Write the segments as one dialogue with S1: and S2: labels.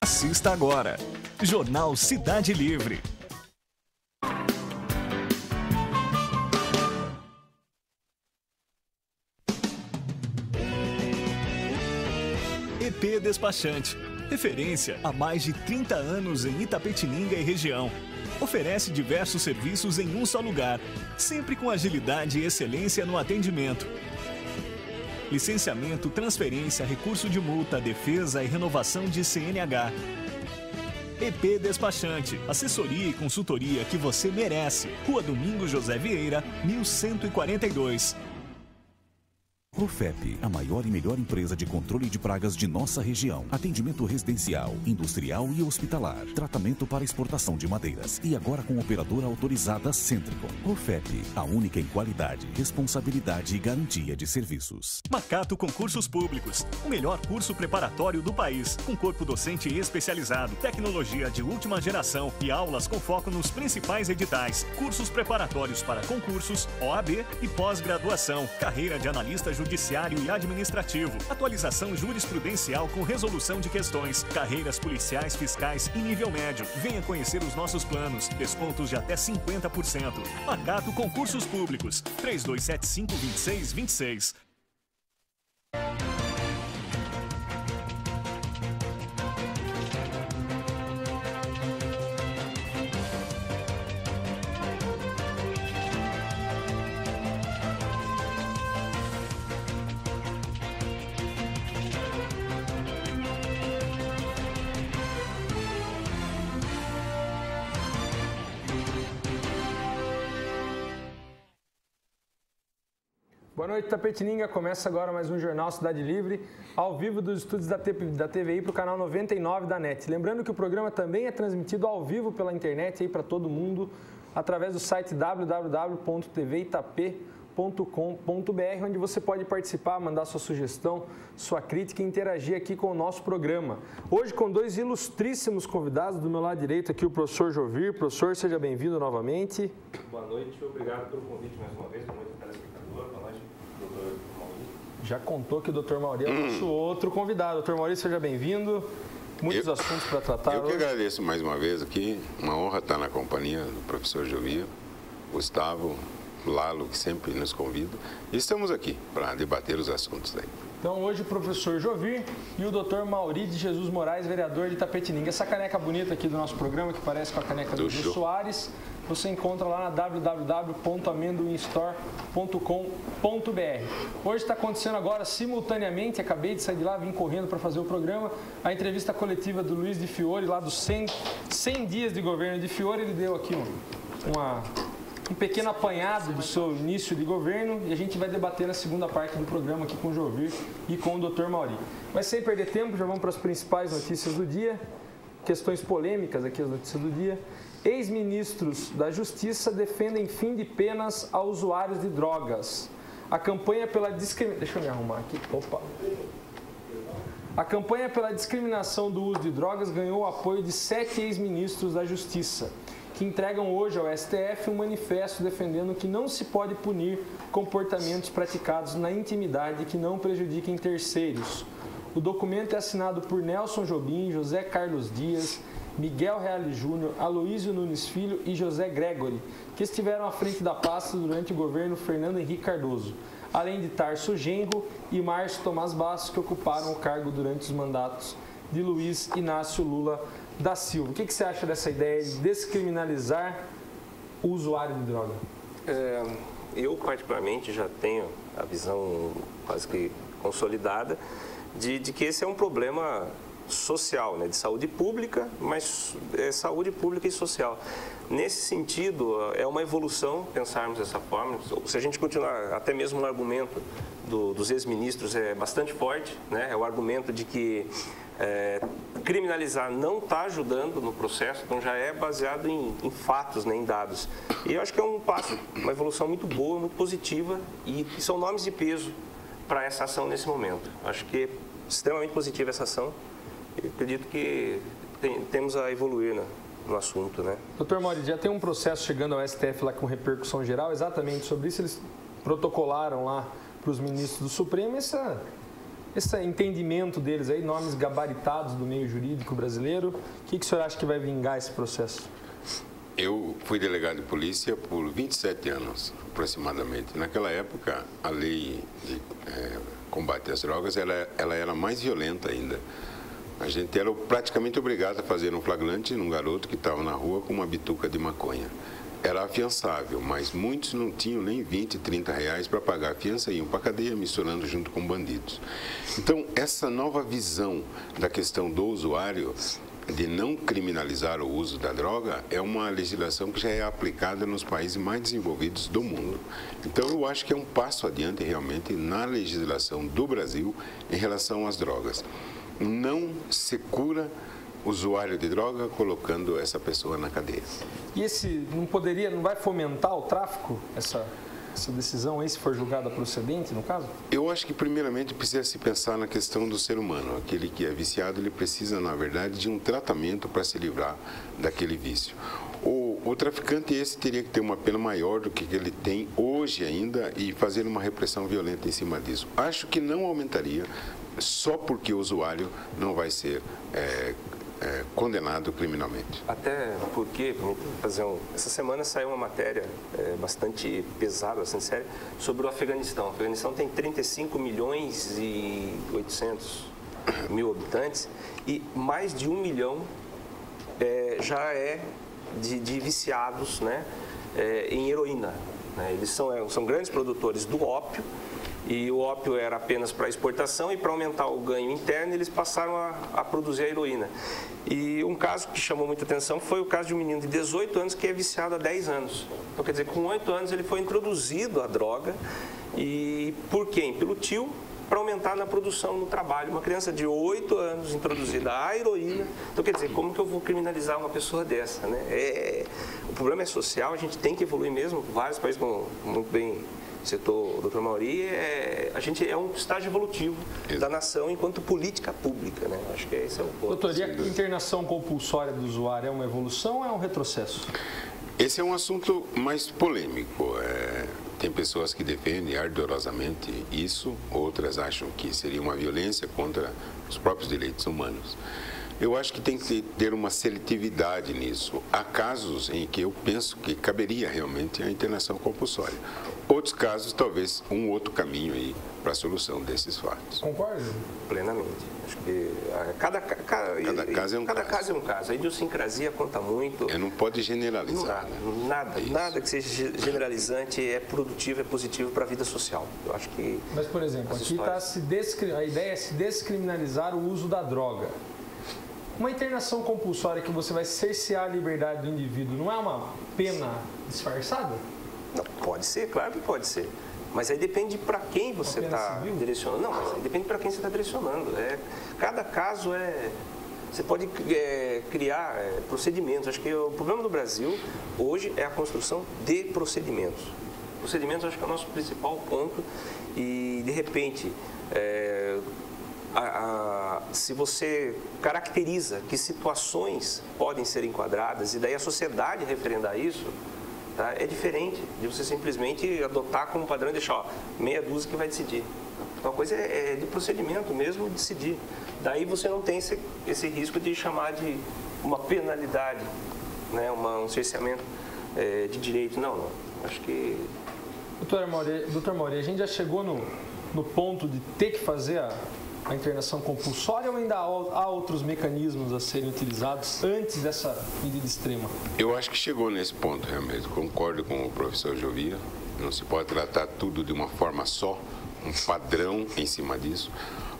S1: Assista agora. Jornal Cidade Livre. EP Despachante. Referência há mais de 30 anos em Itapetininga e região. Oferece diversos serviços em um só lugar, sempre com agilidade e excelência no atendimento. Licenciamento, transferência, recurso de multa, defesa e renovação de CNH. EP Despachante, assessoria e consultoria que você merece. Rua Domingos José Vieira, 1142.
S2: Profep, a maior e melhor empresa de controle de pragas de nossa região. Atendimento residencial, industrial e hospitalar. Tratamento para exportação de madeiras. E agora com operadora autorizada Centricon. Profep, a única em qualidade, responsabilidade e garantia de serviços.
S1: Macato Concursos Públicos, o melhor curso preparatório do país, com corpo docente especializado, tecnologia de última geração e aulas com foco nos principais editais. Cursos preparatórios para concursos, OAB e pós-graduação. Carreira de analista judiciário e administrativo, atualização jurisprudencial com resolução de questões, carreiras policiais, fiscais e nível médio. Venha conhecer os nossos planos, descontos de até 50%. Macato Concursos Públicos, 3275-2626.
S3: Boa noite, Itapetininga. Começa agora mais um Jornal Cidade Livre, ao vivo dos estúdios da TVI para o canal 99 da NET. Lembrando que o programa também é transmitido ao vivo pela internet aí para todo mundo, através do site www.tvitap.com.br, onde você pode participar, mandar sua sugestão, sua crítica e interagir aqui com o nosso programa. Hoje com dois ilustríssimos convidados, do meu lado direito aqui o professor Jovir. Professor, seja bem-vindo novamente.
S4: Boa noite, obrigado pelo convite mais uma vez. Boa noite, telespectador. Boa noite, doutor Maurício.
S3: Já contou que o doutor Maurício é o nosso outro convidado. Doutor Maurício, seja bem-vindo. Muitos assuntos para tratar.
S5: Eu que agradeço mais uma vez aqui. Uma honra estar na companhia do professor Jovir, Gustavo, Lalo, que sempre nos convida. E estamos aqui para debater os assuntos daí.
S3: Então, hoje o professor Jovir e o doutor Mauri de Jesus Moraes, vereador de Itapetininga. Essa caneca bonita aqui do nosso programa, que parece com a caneca do Jô Soares, você encontra lá na www.amendoinstore.com.br. Hoje está acontecendo agora, simultaneamente, acabei de sair de lá, vim correndo para fazer o programa, a entrevista coletiva do Luiz de Fiore, lá dos 100 dias de governo de Fiore. Ele deu aqui um pequeno apanhado do seu início de governo e a gente vai debater na segunda parte do programa aqui com o Jovir e com o Dr. Mauri. Mas sem perder tempo, já vamos para as principais notícias do dia, questões polêmicas aqui, as notícias do dia. Ex-ministros da Justiça defendem fim de penas a usuários de drogas. A campanha pela discriminação... Deixa eu me arrumar aqui. Opa! A campanha pela discriminação do uso de drogas ganhou o apoio de 7 ex-ministros da Justiça, que entregam hoje ao STF um manifesto defendendo que não se pode punir comportamentos praticados na intimidade que não prejudiquem terceiros. O documento é assinado por Nelson Jobim, José Carlos Dias, Miguel Reale Júnior, Aloísio Nunes Filho e José Gregory, que estiveram à frente da pasta durante o governo Fernando Henrique Cardoso, além de Tarso Genro e Márcio Tomás Bastos, que ocuparam o cargo durante os mandatos de Luiz Inácio Lula da Silva. O que você acha dessa ideia de descriminalizar o usuário de droga?
S4: Eu, particularmente, já tenho a visão quase que consolidada de que esse é um problema social, né, de saúde pública, mas é saúde pública e social. Nesse sentido, é uma evolução pensarmos dessa forma. Se a gente continuar, até mesmo no argumento dos ex-ministros é bastante forte, né, é o argumento de que criminalizar não está ajudando no processo, então já é baseado em fatos, né, em dados. E eu acho que é um passo, uma evolução muito boa, muito positiva, e são nomes de peso para essa ação nesse momento. Acho que é extremamente positiva essa ação. Eu acredito que temos a evoluir no assunto, né?
S3: Doutor Mauri, já tem um processo chegando ao STF lá com repercussão geral exatamente sobre isso. Eles protocolaram lá para os ministros do Supremo esse entendimento deles aí, nomes gabaritados do meio jurídico brasileiro, o que o senhor acha que vai vingar esse processo?
S5: Eu fui delegado de polícia por 27 anos, aproximadamente. Naquela época, a lei de combate às drogas, ela era mais violenta ainda. A gente era praticamente obrigado a fazer um flagrante num garoto que estava na rua com uma bituca de maconha. Era afiançável, mas muitos não tinham nem 20, 30 reais para pagar a fiança e iam para a cadeia misturando junto com bandidos. Então, essa nova visão da questão do usuário, de não criminalizar o uso da droga, é uma legislação que já é aplicada nos países mais desenvolvidos do mundo. Então, eu acho que é um passo adiante realmente na legislação do Brasil em relação às drogas. Não se cura usuário de droga colocando essa pessoa na cadeia.
S3: E esse não vai fomentar o tráfico, essa decisão aí, se for julgada procedente, no caso? Eu
S5: acho que primeiramente precisa se pensar na questão do ser humano. Aquele que é viciado, ele precisa, na verdade, de um tratamento para se livrar daquele vício. O traficante esse teria que ter uma pena maior do que ele tem hoje ainda e fazer uma repressão violenta em cima disso. Acho que não aumentaria só porque o usuário não vai ser condenado criminalmente.
S4: Até porque, essa semana saiu uma matéria bastante pesada, bastante séria, sobre o Afeganistão. O Afeganistão tem 35 milhões e 800 mil habitantes e mais de 1 milhão já é de viciados, né, em heroína. Né? Eles são grandes produtores do ópio. E o ópio era apenas para exportação e para aumentar o ganho interno eles passaram a produzir a heroína. E um caso que chamou muita atenção foi o caso de um menino de 18 anos que é viciado há 10 anos. Então, quer dizer, com 8 anos ele foi introduzido à droga. E por quem? Pelo tio, para aumentar na produção, no trabalho. Uma criança de 8 anos introduzida à heroína. Então, quer dizer, como que eu vou criminalizar uma pessoa dessa? Né? O problema é social, a gente tem que evoluir mesmo. Vários países, como muito bem citou o Dr. Mauri, a gente é um estágio evolutivo da nação enquanto política pública, né? Acho que esse é o ponto.
S3: Doutor, e a internação compulsória do usuário é uma evolução ou é um retrocesso?
S5: Esse é um assunto mais polêmico. Tem pessoas que defendem ardorosamente isso, outras acham que seria uma violência contra os próprios direitos humanos. Eu acho que tem que ter uma seletividade nisso. Há casos em que eu penso que caberia realmente a internação compulsória. Outros casos, talvez um outro caminho aí para a solução desses fatos.
S3: Concorda?
S4: Plenamente. Acho que cada caso é um caso. A idiosincrasia conta muito.
S5: Não pode generalizar.
S4: Nada que seja generalizante é produtivo, é positivo para a vida social. Eu acho que.
S3: Mas, por exemplo, aqui está a ideia é se descriminalizar o uso da droga. Uma internação compulsória que você vai cercear a liberdade do indivíduo não é uma pena disfarçada?
S4: Não, pode ser, claro que pode ser. Mas aí depende para quem você está direcionando. Não, mas aí depende para quem você está direcionando. Cada caso você pode criar procedimentos. Acho que o problema do Brasil hoje é a construção de procedimentos. Procedimentos acho que é o nosso principal ponto. E, de repente, se você caracteriza que situações podem ser enquadradas e daí a sociedade referendar isso, tá, é diferente de você simplesmente adotar como padrão e deixar meia dúzia que vai decidir. Então a coisa é de procedimento mesmo, decidir. Daí você não tem esse risco de chamar de uma penalidade, né, um cerceamento de direito. Não. Acho que...
S3: Doutor Mauri, a gente já chegou no ponto de ter que fazer a internação compulsória ou ainda há outros mecanismos a serem utilizados antes dessa medida extrema?
S5: Eu acho que chegou nesse ponto, realmente. Concordo com o professor Jovia. Não se pode tratar tudo de uma forma só, um padrão em cima disso.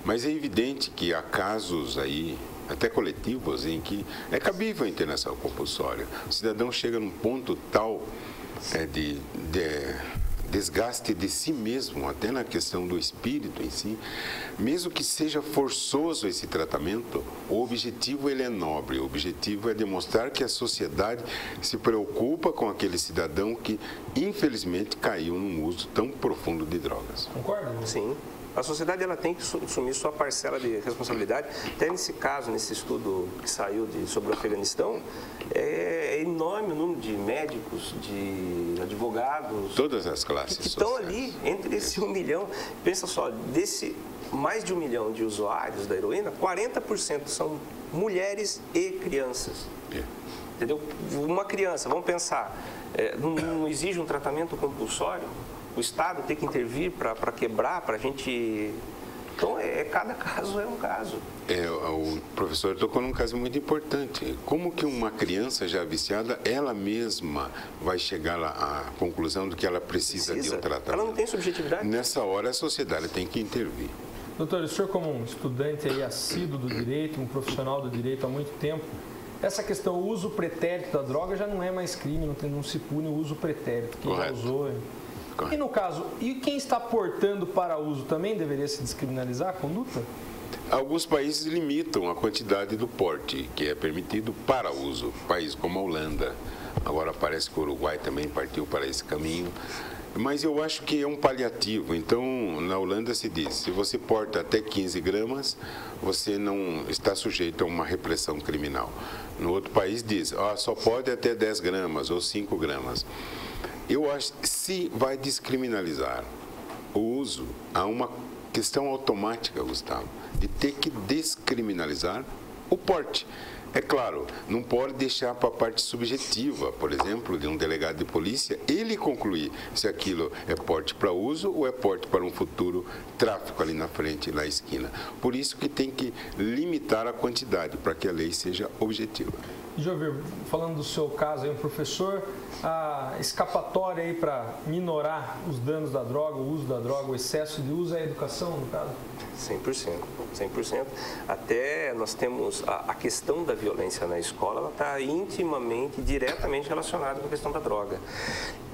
S5: Mas é evidente que há casos aí, até coletivos, em que é cabível a internação compulsória. O cidadão chega num ponto tal de desgaste de si mesmo, até na questão do espírito em si, mesmo que seja forçoso esse tratamento, o objetivo ele é nobre, o objetivo é demonstrar que a sociedade se preocupa com aquele cidadão que, infelizmente, caiu num uso tão profundo de drogas.
S3: Concorda?
S4: Sim. A sociedade ela tem que assumir sua parcela de responsabilidade. Até nesse caso, nesse estudo que saiu sobre o Afeganistão, é enorme o número de médicos, de advogados.
S5: Todas as classes
S4: que estão ali, entre esse 1 milhão. Pensa só, desse mais de 1 milhão de usuários da heroína, 40% são mulheres e crianças. Entendeu? Uma criança, vamos pensar, não exige um tratamento compulsório? O Estado tem que intervir para quebrar, para a gente... Então, cada caso é um caso.
S5: O professor tocou num caso muito importante. Como que uma criança já viciada, ela mesma vai chegar à conclusão de que ela precisa de um tratamento?
S4: Ela não tem subjetividade.
S5: Nessa hora, a sociedade tem que intervir.
S3: Doutor, o senhor como um estudante aí assíduo do direito, um profissional do direito há muito tempo, essa questão, o uso pretérito da droga já não é mais crime, não se pune o uso pretérito. Quem já usou... E no caso, e quem está portando para uso também deveria se descriminalizar a conduta?
S5: Alguns países limitam a quantidade do porte que é permitido para uso. Países como a Holanda, agora parece que o Uruguai também partiu para esse caminho. Mas eu acho que é um paliativo. Então, na Holanda se diz, se você porta até 15 gramas, você não está sujeito a uma repressão criminal. No outro país diz, só pode até 10 gramas ou 5 gramas. Eu acho que se vai descriminalizar o uso, há uma questão automática, Gustavo, de ter que descriminalizar o porte. É claro, não pode deixar para a parte subjetiva, por exemplo, de um delegado de polícia, ele concluir se aquilo é porte para uso ou é porte para um futuro tráfico ali na frente, na esquina. Por isso que tem que limitar a quantidade, para que a lei seja objetiva.
S3: Jovir, falando do seu caso aí, professor, a escapatória aí para minorar os danos da droga, o uso da droga, o excesso de uso é a educação, no caso?
S4: 100%. Até nós temos a questão da violência na escola, ela está intimamente, diretamente relacionada com a questão da droga.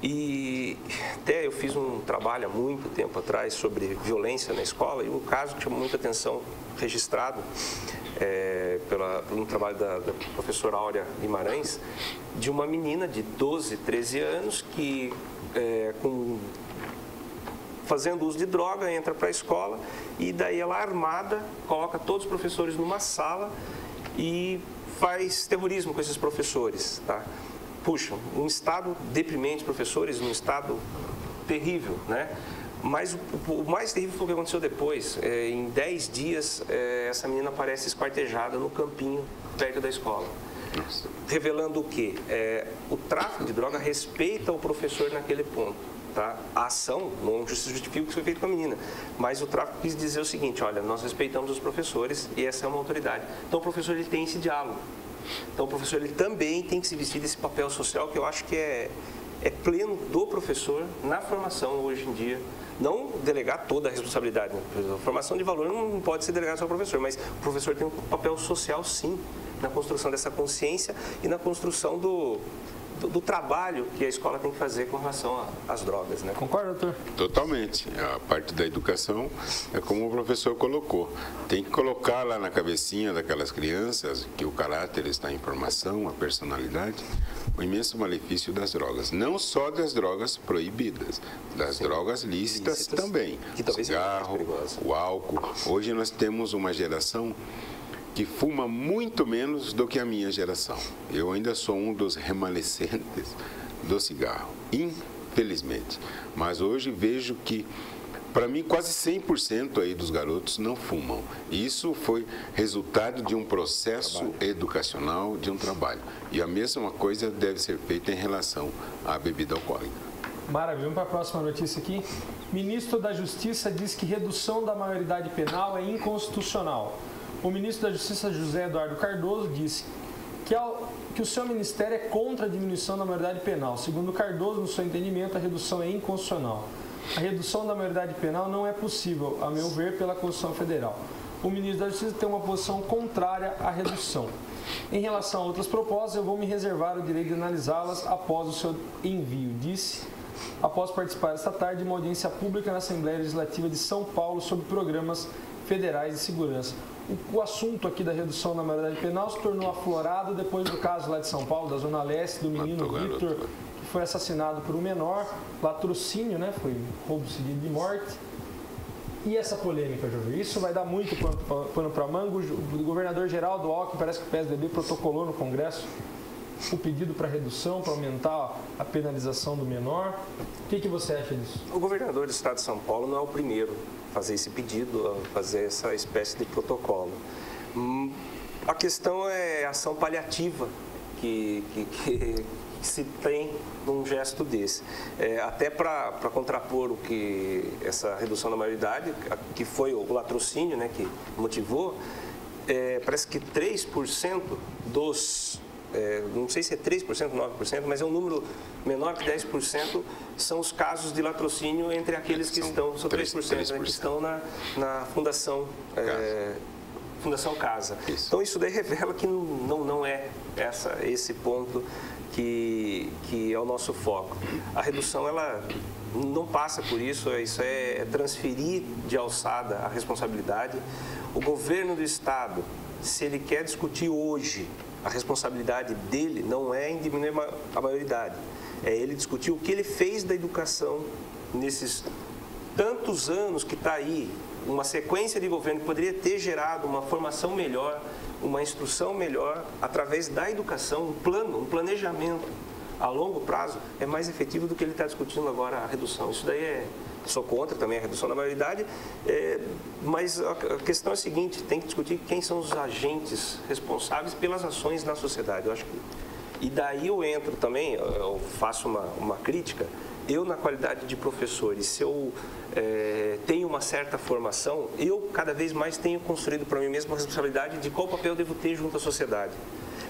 S4: E até eu fiz um trabalho há muito tempo atrás sobre violência na escola e um caso que chamou muita atenção, registrado por um trabalho da professora Áurea Guimarães, de uma menina de 12, 13 anos que, fazendo uso de droga, entra para a escola e daí ela armada, coloca todos os professores numa sala e faz terrorismo com esses professores, tá? Puxa, um estado deprimente, professores, um estado terrível, né? Mas o mais terrível foi o que aconteceu depois. Em 10 dias, essa menina aparece esquartejada no campinho, perto da escola. Nossa. Revelando o quê? O tráfico de droga respeita o professor naquele ponto. Tá? A ação não justifica o que foi feito com a menina, mas o tráfico quis dizer o seguinte, olha, nós respeitamos os professores e essa é uma autoridade. Então o professor ele tem esse diálogo. Então o professor ele também tem que se vestir desse papel social que eu acho que é pleno do professor na formação hoje em dia. Não delegar toda a responsabilidade. Né? A formação de valor não pode ser delegada só ao professor, mas o professor tem um papel social sim na construção dessa consciência e na construção do trabalho que a escola tem que fazer com relação às drogas, né?
S3: Concorda, doutor?
S5: Totalmente. A parte da educação é como o professor colocou. Tem que colocar lá na cabecinha daquelas crianças que o caráter está em formação, a personalidade, o imenso malefício das drogas. Não só das drogas proibidas, das drogas lícitas também.
S4: Que talvez
S5: cigarro, o álcool. Hoje nós temos uma geração que fuma muito menos do que a minha geração. Eu ainda sou um dos remanescentes do cigarro, infelizmente. Mas hoje vejo que, para mim, quase 100% aí dos garotos não fumam. Isso foi resultado de um processo educacional, de um trabalho. E a mesma coisa deve ser feita em relação à bebida alcoólica.
S3: Maravilha. Vamos para a próxima notícia aqui. Ministro da Justiça diz que redução da maioridade penal é inconstitucional. O ministro da Justiça, José Eduardo Cardoso, disse que o seu ministério é contra a diminuição da maioridade penal. Segundo Cardoso, no seu entendimento, a redução é inconstitucional. A redução da maioridade penal não é possível, a meu ver, pela Constituição Federal. O ministro da Justiça tem uma posição contrária à redução. Em relação a outras propostas, eu vou me reservar o direito de analisá-las após o seu envio, disse, após participar esta tarde de uma audiência pública na Assembleia Legislativa de São Paulo sobre programas federais de segurança. O assunto aqui da redução da maioridade penal se tornou aflorado depois do caso lá de São Paulo, da Zona Leste, do menino Vitor, que foi assassinado por um menor, latrocínio, né? Foi roubo seguido de morte. E essa polêmica, Júlio? Isso vai dar muito pano para manga. O governador Geraldo Alckmin, parece que o PSDB protocolou no Congresso o pedido para redução, para aumentar a penalização do menor. O que você acha disso?
S4: O governador do estado de São Paulo não é o primeiro a fazer esse pedido, a fazer essa espécie de protocolo. A questão é a ação paliativa que se tem num gesto desse. Até para contrapor o que essa redução da maioridade, que foi o latrocínio, né, que motivou, parece que 3% dos... não sei se é 3%, 9%, mas é um número menor que 10%, são os casos de latrocínio entre aqueles que estão, são 3%, né, que estão na Fundação Casa. Isso. Então isso daí revela que não é esse ponto que é o nosso foco. A redução, ela não passa por isso é transferir de alçada a responsabilidade. O governo do estado, se ele quer discutir hoje, a responsabilidade dele não é em diminuir a maioridade, é ele discutir o que ele fez da educação nesses tantos anos que está aí, uma sequência de governo que poderia ter gerado uma formação melhor, uma instrução melhor, através da educação, um planejamento a longo prazo, é mais efetivo do que ele está discutindo agora a redução. Isso daí sou contra também a redução da maioridade, mas a questão é a seguinte, tem que discutir quem são os agentes responsáveis pelas ações na sociedade. Eu acho que, e daí eu entro também, eu faço uma crítica, eu na qualidade de professor, e se eu tenho uma certa formação, eu cada vez mais tenho construído para mim mesmo a responsabilidade de qual papel eu devo ter junto à sociedade.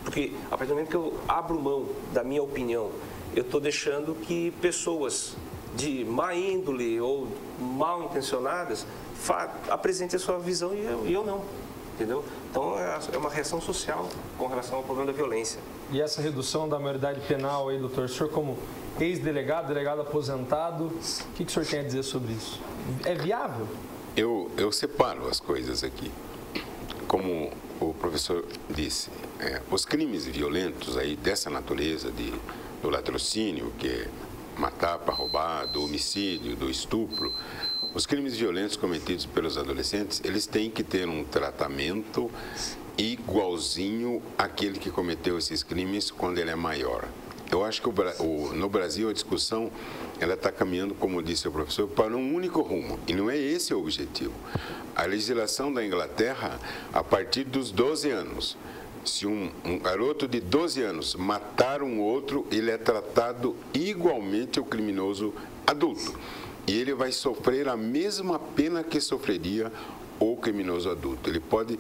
S4: Porque a partir do momento que eu abro mão da minha opinião, eu estou deixando que pessoas de má índole ou mal intencionadas apresentem a sua visão e eu não, entendeu? Então é uma reação social com relação ao problema da violência.
S3: E essa redução da maioridade penal aí, doutor, o senhor como ex-delegado, delegado aposentado, o que o senhor tem a dizer sobre isso? É viável?
S5: Eu separo as coisas aqui. Como o professor disse, os crimes violentos aí dessa natureza, do latrocínio, que é matar para roubar, do homicídio, do estupro, os crimes violentos cometidos pelos adolescentes, eles têm que ter um tratamento igualzinho àquele que cometeu esses crimes quando ele é maior. Eu acho que no Brasil a discussão ela está caminhando, como disse o professor, para um único rumo, e não é esse o objetivo. A legislação da Inglaterra, a partir dos 12 anos, se um garoto de 12 anos matar um outro, ele é tratado igualmente ao criminoso adulto. E ele vai sofrer a mesma pena que sofreria o criminoso adulto. Ele pode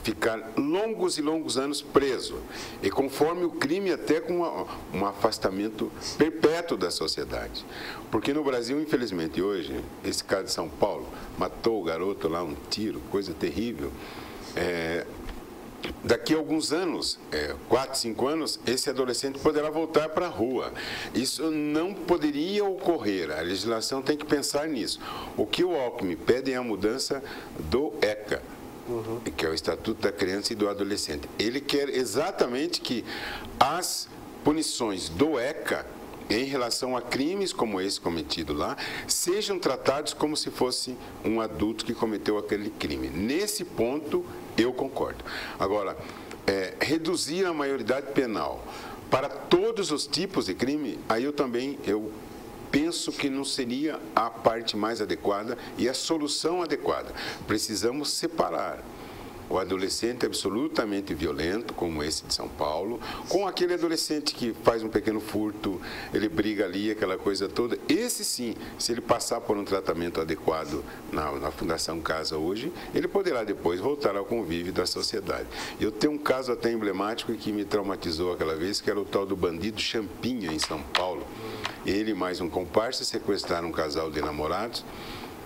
S5: ficar longos e longos anos preso. E conforme o crime, até com um afastamento perpétuo da sociedade. Porque no Brasil, infelizmente, hoje, esse caso de São Paulo, matou o garoto lá, um tiro, coisa terrível. Daqui a alguns anos, 4, 5 anos, esse adolescente poderá voltar para a rua. Isso não poderia ocorrer. A legislação tem que pensar nisso. O que o Alckmin pede é a mudança do ECA, que é o Estatuto da Criança e do Adolescente. Ele quer exatamente que as punições do ECA, em relação a crimes como esse cometido lá, sejam tratados como se fosse um adulto que cometeu aquele crime. Nesse ponto, eu concordo. Agora, reduzir a maioridade penal para todos os tipos de crime, aí eu penso que não seria a parte mais adequada e a solução adequada. Precisamos separar o adolescente absolutamente violento, como esse de São Paulo, com aquele adolescente que faz um pequeno furto, ele briga ali, aquela coisa toda. Esse sim, se ele passar por um tratamento adequado na Fundação Casa hoje, ele poderá depois voltar ao convívio da sociedade. Eu tenho um caso até emblemático que me traumatizou aquela vez, que era o tal do bandido Champinha, em São Paulo. Ele e mais um comparsa sequestraram um casal de namorados,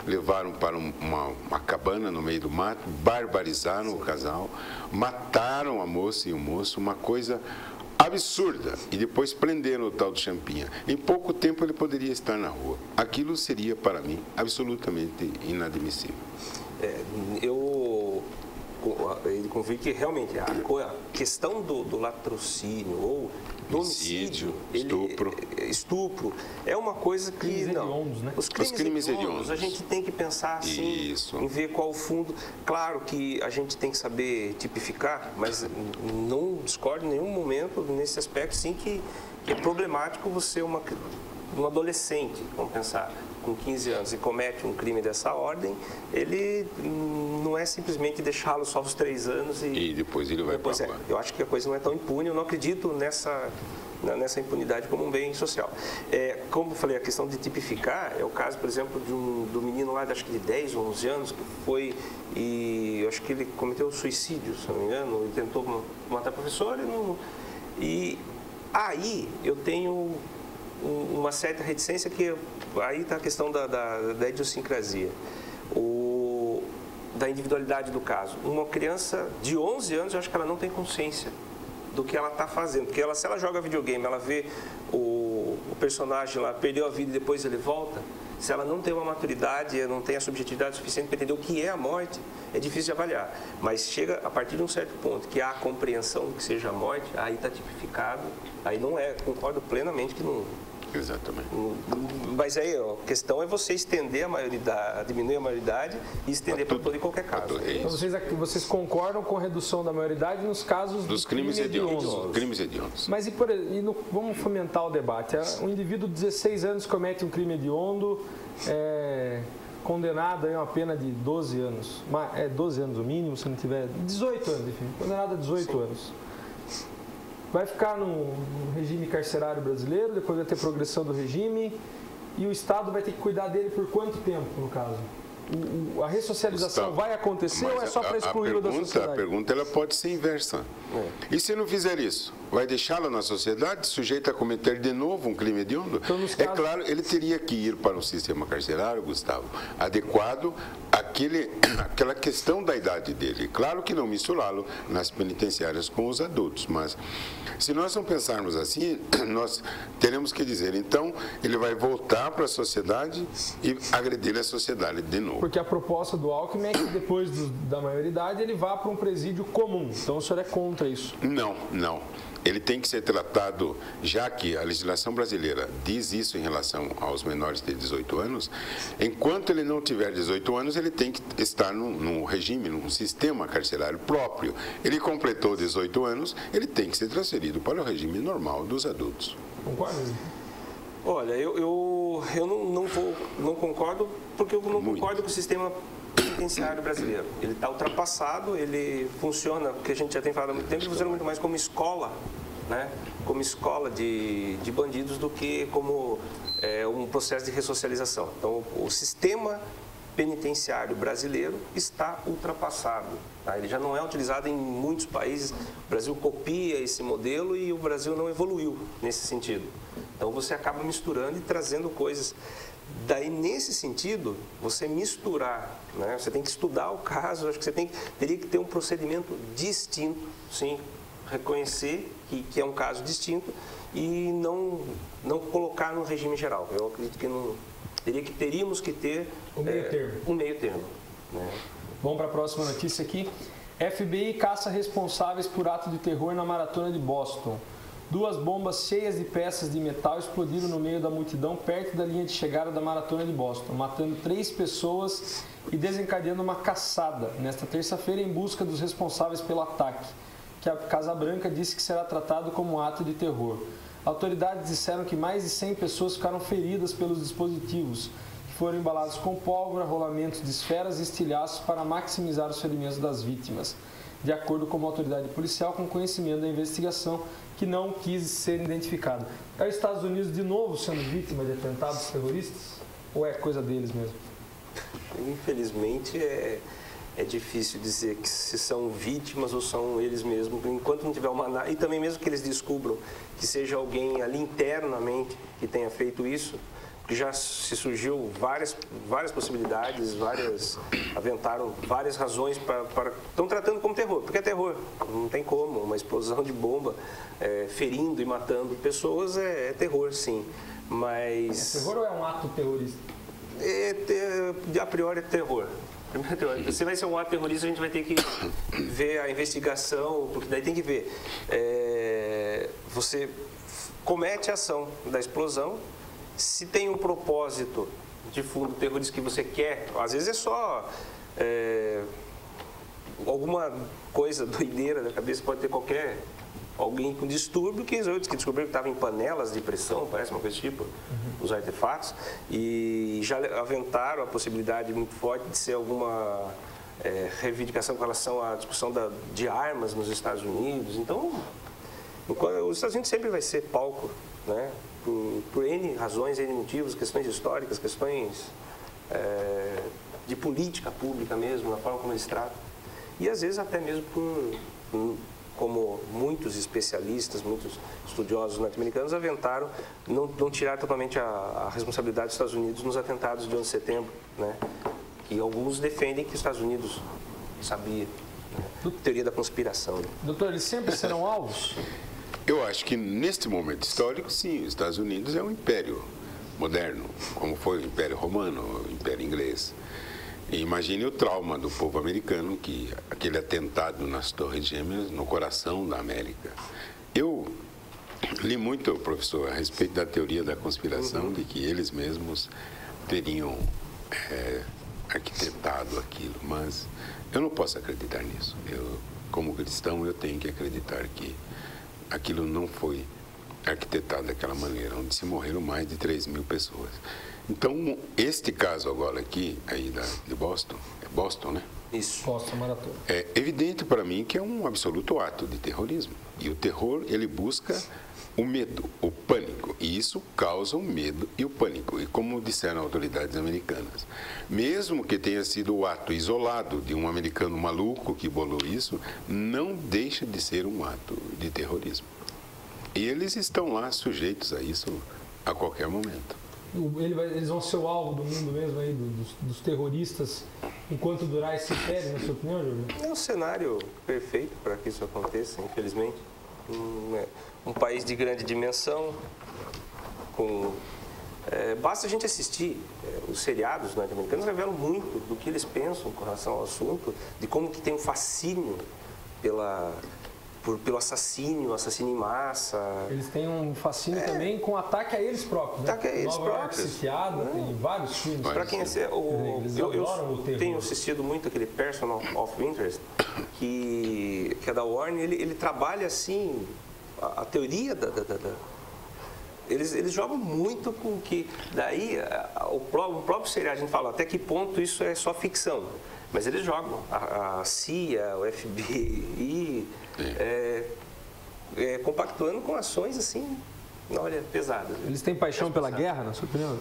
S5: levaram para uma cabana no meio do mato, barbarizaram o casal, mataram a moça e o moço, uma coisa absurda, e depois prenderam o tal do Champinha. Em pouco tempo ele poderia estar na rua. Aquilo seria, para mim, absolutamente inadmissível.
S4: ele convir que realmente a questão do latrocínio ou do homicídio, estupro, é uma coisa que
S3: crimes hediondos, né?
S4: Os crimes hediondos, a gente tem que pensar assim, em ver qual o fundo. Claro que a gente tem que saber tipificar, mas não discordo em nenhum momento nesse aspecto, sim, que é problemático você um adolescente, vamos pensar, com 15 anos e comete um crime dessa ordem, ele não é simplesmente deixá-lo só aos 3 anos
S5: e depois ele vai para lá.
S4: Eu acho que a coisa não é tão impune, eu não acredito nessa impunidade como um bem social. Como eu falei, a questão de tipificar é o caso, por exemplo, do menino lá, acho que de 10 ou 11 anos, que foi e eu acho que ele cometeu suicídio, se não me engano, ele tentou matar a professora e aí eu tenho uma certa reticência que aí está a questão da idiosincrasia, da individualidade do caso. Uma criança de 11 anos, eu acho que ela não tem consciência do que ela está fazendo, porque se ela joga videogame, ela vê o personagem lá, perdeu a vida e depois ele volta, se ela não tem uma maturidade, não tem a subjetividade suficiente para entender o que é a morte, é difícil de avaliar. Mas chega a partir de um certo ponto que há a compreensão do que seja a morte, aí está tipificado, aí não concordo plenamente que não...
S5: Exatamente.
S4: Mas aí a questão é você estender a maioridade, diminuir a maioridade e estender para todo e qualquer caso.
S3: Então vocês concordam com a redução da maioridade nos casos
S5: dos crimes hediondos.
S3: Mas vamos fomentar o debate. Um indivíduo de 16 anos comete um crime hediondo, condenado a uma pena de 12 anos. 12 anos o mínimo, se não tiver... 18 anos, enfim. Condenado a 18 anos. Vai ficar no regime carcerário brasileiro, depois vai ter progressão do regime e o Estado vai ter que cuidar dele por quanto tempo, no caso? A ressocialização vai acontecer ou é só para excluí-lo da sociedade?
S5: A pergunta ela pode ser inversa. E se não fizer isso? Vai deixá-lo na sociedade, sujeito a cometer de novo um crime hediondo? Então, claro, ele teria que ir para um sistema carcerário, Gustavo, adequado àquela questão da idade dele. Claro que não misturá-lo nas penitenciárias com os adultos, mas se nós não pensarmos assim, nós teremos que dizer, então, ele vai voltar para a sociedade e agredir a sociedade de novo.
S3: Porque a proposta do Alckmin é que depois da maioridade ele vá para um presídio comum. Então o senhor é contra isso?
S5: Não. Ele tem que ser tratado, já que a legislação brasileira diz isso em relação aos menores de 18 anos, enquanto ele não tiver 18 anos, ele tem que estar num regime, num sistema carcerário próprio. Ele completou 18 anos, ele tem que ser transferido para o regime normal dos adultos.
S3: Concorda?
S4: Olha, eu não concordo, porque eu não concordo com o sistema penitenciário brasileiro. Ele está ultrapassado, ele funciona, porque a gente já tem falado há muito tempo, ele funciona muito mais como escola, né? Como escola de bandidos do que como um processo de ressocialização. Então, o sistema penitenciário brasileiro está ultrapassado. Tá? Ele já não é utilizado em muitos países. O Brasil copia esse modelo e o Brasil não evoluiu nesse sentido. Então, você acaba misturando e trazendo coisas. Daí, nesse sentido, você misturar, né? Você tem que estudar o caso, acho que você teria que ter um procedimento distinto, sim, reconhecer que é um caso distinto e não colocar no regime geral. Eu acredito que teríamos que ter um meio termo. Né?
S3: Vamos para a próxima notícia aqui. FBI caça responsáveis por ato de terror na maratona de Boston. 2 bombas cheias de peças de metal explodiram no meio da multidão perto da linha de chegada da maratona de Boston, matando 3 pessoas e desencadeando uma caçada nesta terça-feira em busca dos responsáveis pelo ataque, que a Casa Branca disse que será tratado como um ato de terror. Autoridades disseram que mais de 100 pessoas ficaram feridas pelos dispositivos, que foram embalados com pólvora, rolamentos de esferas e estilhaços para maximizar os ferimentos das vítimas, de acordo com uma autoridade policial com conhecimento da investigação, que não quis ser identificado. É os Estados Unidos de novo sendo vítima de atentados terroristas? Ou é coisa deles mesmo?
S4: Infelizmente, é difícil dizer que se são vítimas ou são eles mesmos. Enquanto não tiver uma... E também mesmo que eles descubram que seja alguém ali internamente que tenha feito isso, porque já se surgiu várias possibilidades, aventaram várias razões para... Estão tratando como terror, porque é terror, não tem como. Uma explosão de bomba ferindo e matando pessoas é terror, sim. Mas...
S3: É terror ou é um ato terrorista?
S4: A priori é terror. Primeira teoria. Se vai ser um ato terrorista, a gente vai ter que ver a investigação, porque daí tem que ver. Você comete a ação da explosão, se tem um propósito de fundo terrorista que você quer, às vezes é só alguma coisa doideira da cabeça, pode ter alguém com distúrbio que descobriu que estava em panelas de pressão, parece uma coisa tipo, os artefatos, e já aventaram a possibilidade muito forte de ser alguma reivindicação com relação à discussão de armas nos Estados Unidos. Então, os Estados Unidos sempre vai ser palco, né? Por N razões, N motivos, questões históricas, questões de política pública mesmo, na forma como eles tratam. E às vezes até mesmo como muitos especialistas, muitos estudiosos norte-americanos aventaram não tirar totalmente a responsabilidade dos Estados Unidos nos atentados de 11 de setembro, né? Que alguns defendem que os Estados Unidos sabia, né? Teoria da conspiração.
S3: Doutor, eles sempre serão alvos?
S5: Eu acho que neste momento histórico, sim, os Estados Unidos é um império moderno, como foi o Império Romano, o Império Inglês. E imagine o trauma do povo americano, que aquele atentado nas Torres Gêmeas, no coração da América. Eu li muito, professor, a respeito da teoria da conspiração, de que eles mesmos teriam arquitetado aquilo, mas eu não posso acreditar nisso. Como cristão, eu tenho que acreditar que aquilo não foi arquitetado daquela maneira, onde se morreram mais de 3.000 pessoas. Então, este caso agora aqui, aí de Boston, é Boston, né?
S3: Isso. Boston Maratona.
S5: É evidente para mim que é um absoluto ato de terrorismo. E o terror, ele busca o medo, o pânico. E isso causa o medo e o pânico. E como disseram autoridades americanas, mesmo que tenha sido o ato isolado de um americano maluco que bolou isso, não deixa de ser um ato de terrorismo. E eles estão lá sujeitos a isso a qualquer momento.
S3: Eles vão ser o alvo do mundo mesmo aí, dos terroristas, enquanto durar esse império, na sua opinião, Júlio?
S4: É um cenário perfeito para que isso aconteça, infelizmente. Um país de grande dimensão, basta a gente assistir os seriados norte-americanos, revelam muito do que eles pensam com relação ao assunto, de como que tem um fascínio pelo assassino em massa.
S3: Eles têm um fascínio também com ataque a eles próprios, né?
S4: Ataque a eles
S3: Nova York Sitiada, tem vários filmes.
S4: Para quem eu tenho assistido muito aquele Person of Interest, que é da Warner, ele trabalha assim, a teoria Eles jogam muito com que... Daí, o próprio seriado, a gente fala até que ponto isso é só ficção. Mas eles jogam. A CIA, o FBI, compactuando com ações assim, olha, pesadas.
S3: Eles têm paixão pela guerra, na sua opinião?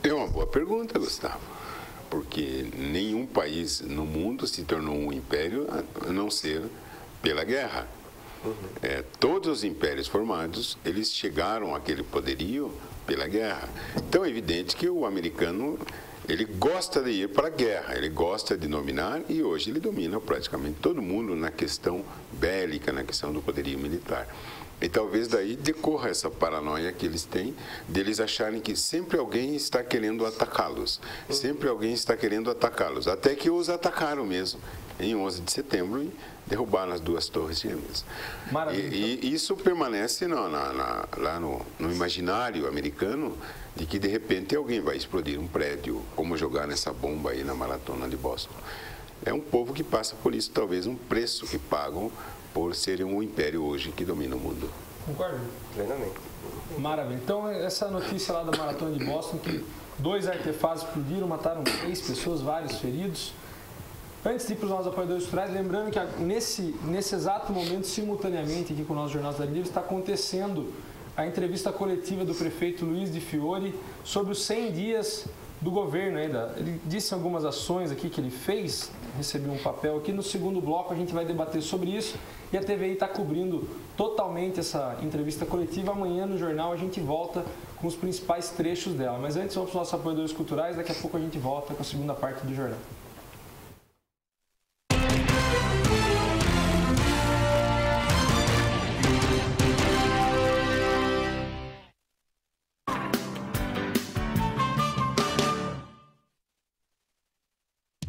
S5: É uma boa pergunta, Gustavo. Porque nenhum país no mundo se tornou um império a não ser pela guerra. Todos os impérios formados, eles chegaram àquele poderio pela guerra. Então é evidente que o americano, ele gosta de ir para a guerra, ele gosta de dominar e hoje ele domina praticamente todo mundo na questão bélica, na questão do poderio militar. E talvez daí decorra essa paranoia que eles têm, deles acharem que sempre alguém está querendo atacá-los. Sempre alguém está querendo atacá-los. Até que os atacaram mesmo, em 11 de setembro, e derrubaram as 2 torres gêmeas. E isso permanece lá no imaginário americano, de que de repente alguém vai explodir um prédio, como jogar essa bomba aí na maratona de Boston. É um povo que passa por isso, talvez um preço que pagam por serem um império hoje que domina o mundo.
S3: Concordo?
S4: Plenamente.
S3: Maravilha. Então, essa notícia lá da maratona de Boston, que 2 artefatos explodiram, mataram 3 pessoas, vários feridos. Antes de ir para os nossos apoiadores culturais, lembrando que nesse exato momento, simultaneamente aqui com o nosso Jornal Cidade Livre, está acontecendo a entrevista coletiva do prefeito Luiz de Fiore sobre os 100 dias do governo ainda. Ele disse algumas ações aqui que ele fez, recebeu um papel aqui. No segundo bloco a gente vai debater sobre isso e a TVI está cobrindo totalmente essa entrevista coletiva. Amanhã no jornal a gente volta com os principais trechos dela. Mas antes vamos para os nossos apoiadores culturais, daqui a pouco a gente volta com a segunda parte do jornal.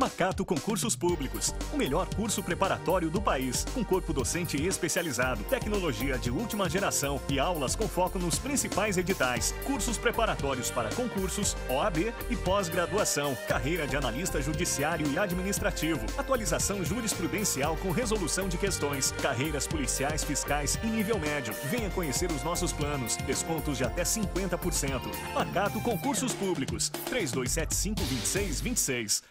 S1: Macato Concursos Públicos, o melhor curso preparatório do país, com corpo docente especializado, tecnologia de última geração e aulas com foco nos principais editais, cursos preparatórios para concursos, OAB e pós-graduação, carreira de analista judiciário e administrativo, atualização jurisprudencial com resolução de questões, carreiras policiais, fiscais e nível médio. Venha conhecer os nossos planos, descontos de até 50%. Macato Concursos Públicos, 3275-2626.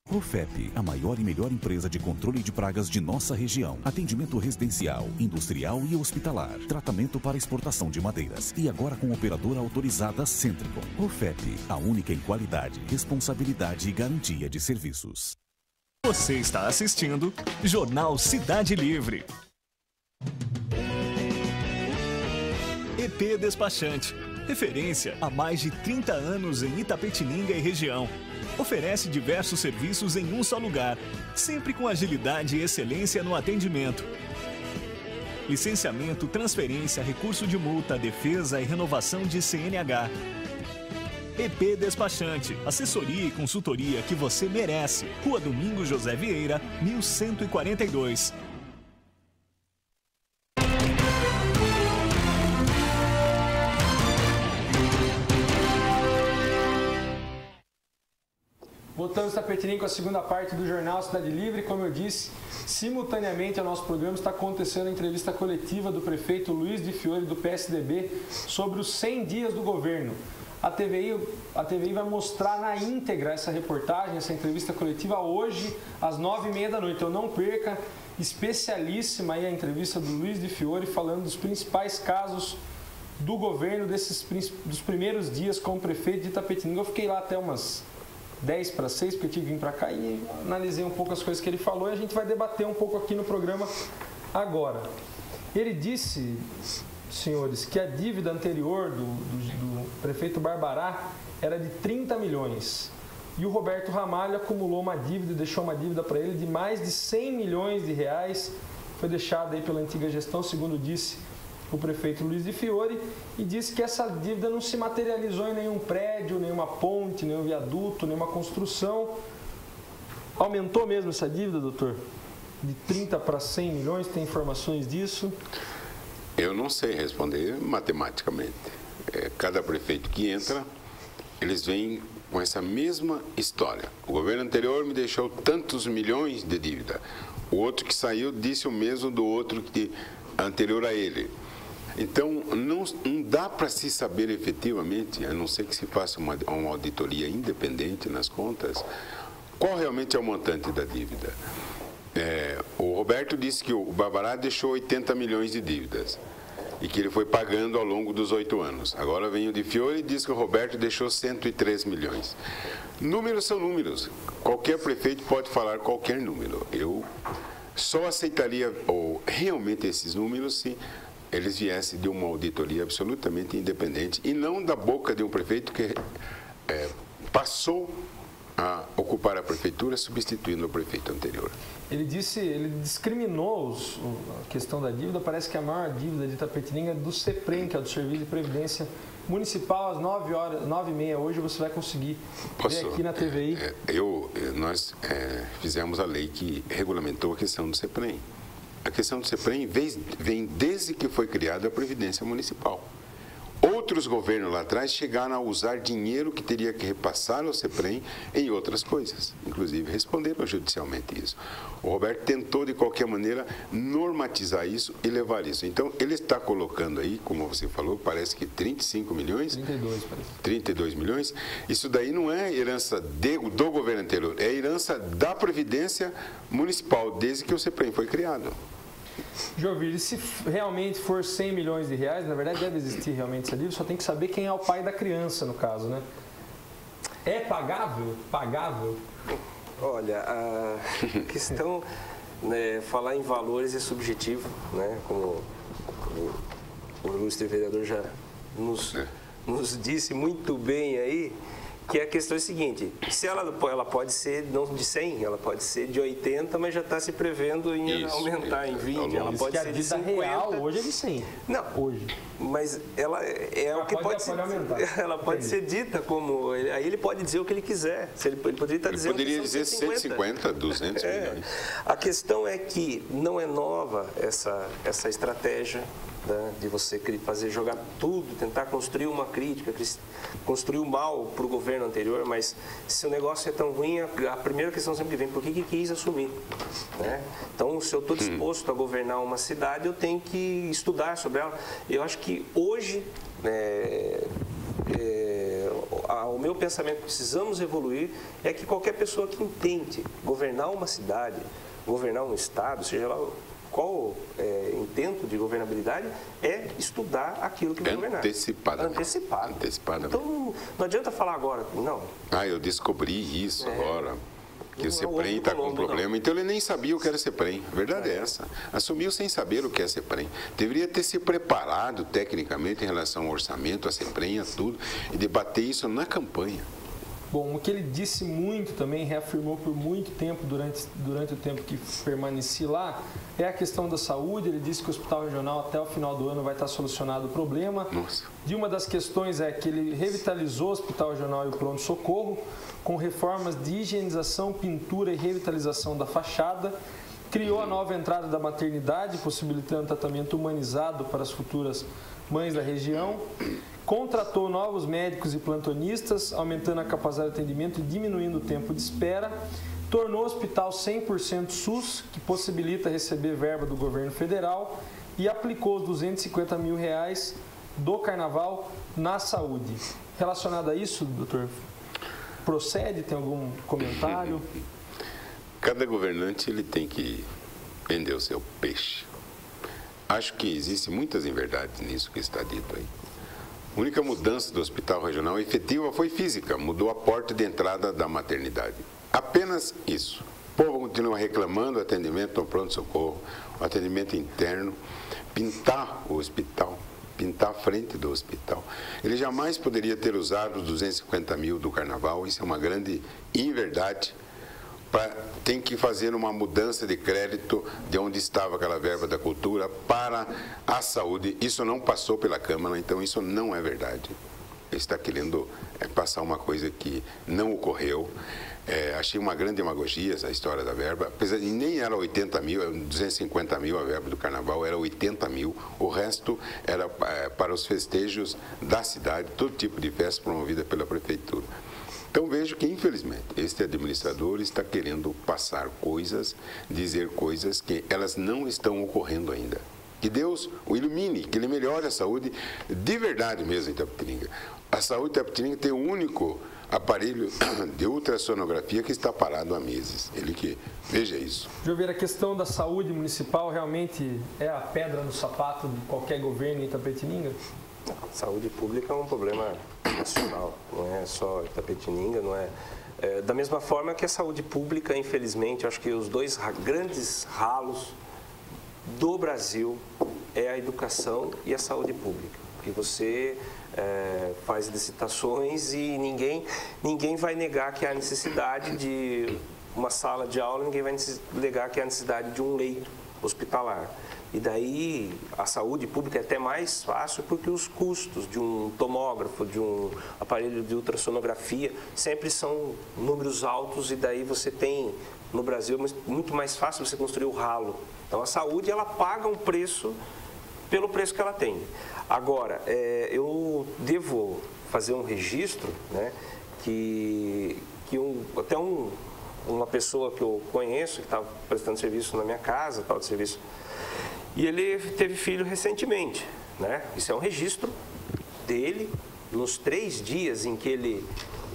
S2: Profep, a maior e melhor empresa de controle de pragas de nossa região. Atendimento residencial, industrial e hospitalar. Tratamento para exportação de madeiras. E agora com operadora autorizada Centricon. Profep, a única em qualidade, responsabilidade e garantia de serviços.
S1: Você está assistindo Jornal Cidade Livre. EP Despachante, referência há mais de 30 anos em Itapetininga e região. Oferece diversos serviços em um só lugar, sempre com agilidade e excelência no atendimento. Licenciamento, transferência, recurso de multa, defesa e renovação de CNH. EP Despachante, assessoria e consultoria que você merece. Rua Domingos José Vieira, 1142.
S3: Voltamos Itapetininga com a segunda parte do Jornal Cidade Livre. Como eu disse, simultaneamente ao nosso programa está acontecendo a entrevista coletiva do prefeito Luiz de Fiore, do PSDB, sobre os 100 dias do governo. A TVI vai mostrar na íntegra essa reportagem, essa entrevista coletiva, hoje, às 9h30 da noite. Então não perca, especialíssima aí a entrevista do Luiz de Fiore, falando dos principais casos do governo, dos primeiros dias como prefeito de Itapetininga. Eu fiquei lá até umas 10:06, porque eu tive que vir para cá e analisei um pouco as coisas que ele falou e a gente vai debater um pouco aqui no programa agora. Ele disse, senhores, que a dívida anterior do prefeito Barbará era de 30 milhões. E o Roberto Ramalho acumulou uma dívida, deixou uma dívida para ele de mais de 100 milhões de reais. Foi deixada aí pela antiga gestão, segundo disse o prefeito Luiz de Fiore, e disse que essa dívida não se materializou em nenhum prédio, nenhuma ponte, nenhum viaduto, nenhuma construção. Aumentou mesmo essa dívida, doutor? De 30 para 100 milhões, tem informações disso?
S5: Eu não sei responder matematicamente. Cada prefeito que entra, eles vêm com essa mesma história. O governo anterior me deixou tantos milhões de dívida. O outro que saiu disse o mesmo do outro anterior a ele. Então, não dá para se saber efetivamente, a não ser que se faça uma auditoria independente nas contas, qual realmente é o montante da dívida. O Roberto disse que o Barbará deixou 80 milhões de dívidas e que ele foi pagando ao longo dos 8 anos. Agora vem o de Fiore e diz que o Roberto deixou 103 milhões. Números são números. Qualquer prefeito pode falar qualquer número. Eu só aceitaria realmente esses números se eles viessem de uma auditoria absolutamente independente e não da boca de um prefeito que passou a ocupar a prefeitura substituindo o prefeito anterior.
S3: Ele discriminou a questão da dívida. Parece que a maior dívida de Itapetininga é do CEPREM, que é do Serviço de Previdência Municipal, às 9h30 hoje você vai conseguir ver aqui na TVI.
S5: Nós fizemos a lei que regulamentou a questão do CEPREM. A questão do CEPREM vem desde que foi criada a Previdência Municipal. Outros governos lá atrás chegaram a usar dinheiro que teria que repassar ao CEPREM em outras coisas. Inclusive, responderam judicialmente isso. O Roberto tentou, de qualquer maneira, normatizar isso e levar isso. Então, ele está colocando aí, como você falou, parece que 35 milhões?
S3: 32, parece.
S5: 32 milhões. Isso daí não é herança do governo anterior, é herança da Previdência Municipal, desde que o CEPREM foi criado.
S3: Jovir, se realmente for 100 milhões de reais, na verdade deve existir realmente essa dívida, só tem que saber quem é o pai da criança, no caso, né? É pagável? Pagável?
S4: Olha, a questão, falar em valores é subjetivo, né? Como o ilustre vereador já nos disse muito bem aí, Que a questão é a seguinte, se ela pode ser não de 100, ela pode ser de 80, mas já está se prevendo em aumentar em 20, ela pode ser de 50.
S3: Real hoje é de 100.
S4: Não,
S3: hoje.
S4: Mas ela é o que pode ser, ela pode ser dita como, aí ele pode dizer o que ele quiser. Ele poderia estar dizendo
S5: poderia dizer 150, 200 milhões.
S4: A questão é que não é nova essa estratégia, né, de você jogar tudo, tentar construir uma crítica, construir o mal para o governo anterior, mas se o negócio é tão ruim, a primeira questão sempre vem, por que quis assumir? Né? Então, se eu estou disposto a governar uma cidade, eu tenho que estudar sobre ela. Eu acho que hoje, o meu pensamento, precisamos evoluir, é que qualquer pessoa que entende governar uma cidade, governar um estado, seja lá qual intento de governabilidade, é estudar aquilo que vai governar.
S5: Antecipadamente.
S4: Então, não adianta falar agora, não.
S5: Eu descobri isso agora, que o CEPREM está com um problema. Não. Então, ele nem sabia o que era CEPREM. A verdade é essa. Assumiu sem saber o que é CEPREM. Deveria ter se preparado tecnicamente em relação ao orçamento, a CEPREM, a tudo, e debater isso na campanha.
S3: Bom, o que ele disse muito também, reafirmou por muito tempo, durante o tempo que permaneci lá, é a questão da saúde. Ele disse que o Hospital Regional até o final do ano vai estar solucionado o problema.
S5: Nossa.
S3: E uma das questões é que ele revitalizou o Hospital Regional e o pronto-socorro com reformas de higienização, pintura e revitalização da fachada. Criou a nova entrada da maternidade, possibilitando tratamento humanizado para as futuras mães da região. Contratou novos médicos e plantonistas, aumentando a capacidade de atendimento e diminuindo o tempo de espera. Tornou o hospital 100% SUS, que possibilita receber verba do governo federal. E aplicou os R$250 mil do Carnaval na saúde. Relacionado a isso, doutor, procede? Tem algum comentário?
S5: Cada governante ele tem que vender o seu peixe. Acho que existem muitas inverdades nisso que está dito aí. A única mudança do Hospital Regional efetiva foi física, mudou a porta de entrada da maternidade. Apenas isso. O povo continua reclamando o atendimento no pronto-socorro, o atendimento interno, pintar o hospital, pintar a frente do hospital. Ele jamais poderia ter usado os 250 mil do Carnaval, isso é uma grande inverdade. Tem que fazer uma mudança de crédito de onde estava aquela verba da cultura para a saúde. Isso não passou pela Câmara, então isso não é verdade. Ele está querendo passar uma coisa que não ocorreu. Achei uma grande demagogia essa história da verba. Apesar de nem era 80 mil, 250 mil a verba do Carnaval, era 80 mil. O resto era para os festejos da cidade, todo tipo de festa promovida pela Prefeitura. Então vejo que, infelizmente, este administrador está querendo passar coisas, dizer coisas que elas não estão ocorrendo ainda. Que Deus o ilumine, que ele melhore a saúde de verdade mesmo em Itapetininga. A saúde de Itapetininga tem o único aparelho de ultrassonografia que está parado há meses. Ele que veja isso.
S3: Jover, a questão da saúde municipal realmente é a pedra no sapato de qualquer governo em Itapetininga?
S4: Saúde pública é um problema nacional, não é só Itapetininga, não é. Da mesma forma que a saúde pública, infelizmente, acho que os dois grandes ralos do Brasil é a educação e a saúde pública. Porque você faz licitações e ninguém vai negar que há necessidade de uma sala de aula, ninguém vai negar que há necessidade de um leito hospitalar. E daí a saúde pública é até mais fácil porque os custos de um tomógrafo, de um aparelho de ultrassonografia, sempre são números altos e daí você tem, no Brasil, muito mais fácil você construir o ralo. Então a saúde, ela paga um preço pelo preço que ela tem. Agora, eu devo fazer um registro, né, uma pessoa que eu conheço, que estava prestando serviço na minha casa, tal de serviço, e ele teve filho recentemente, né? Isso é um registro dele, nos 3 dias em que ele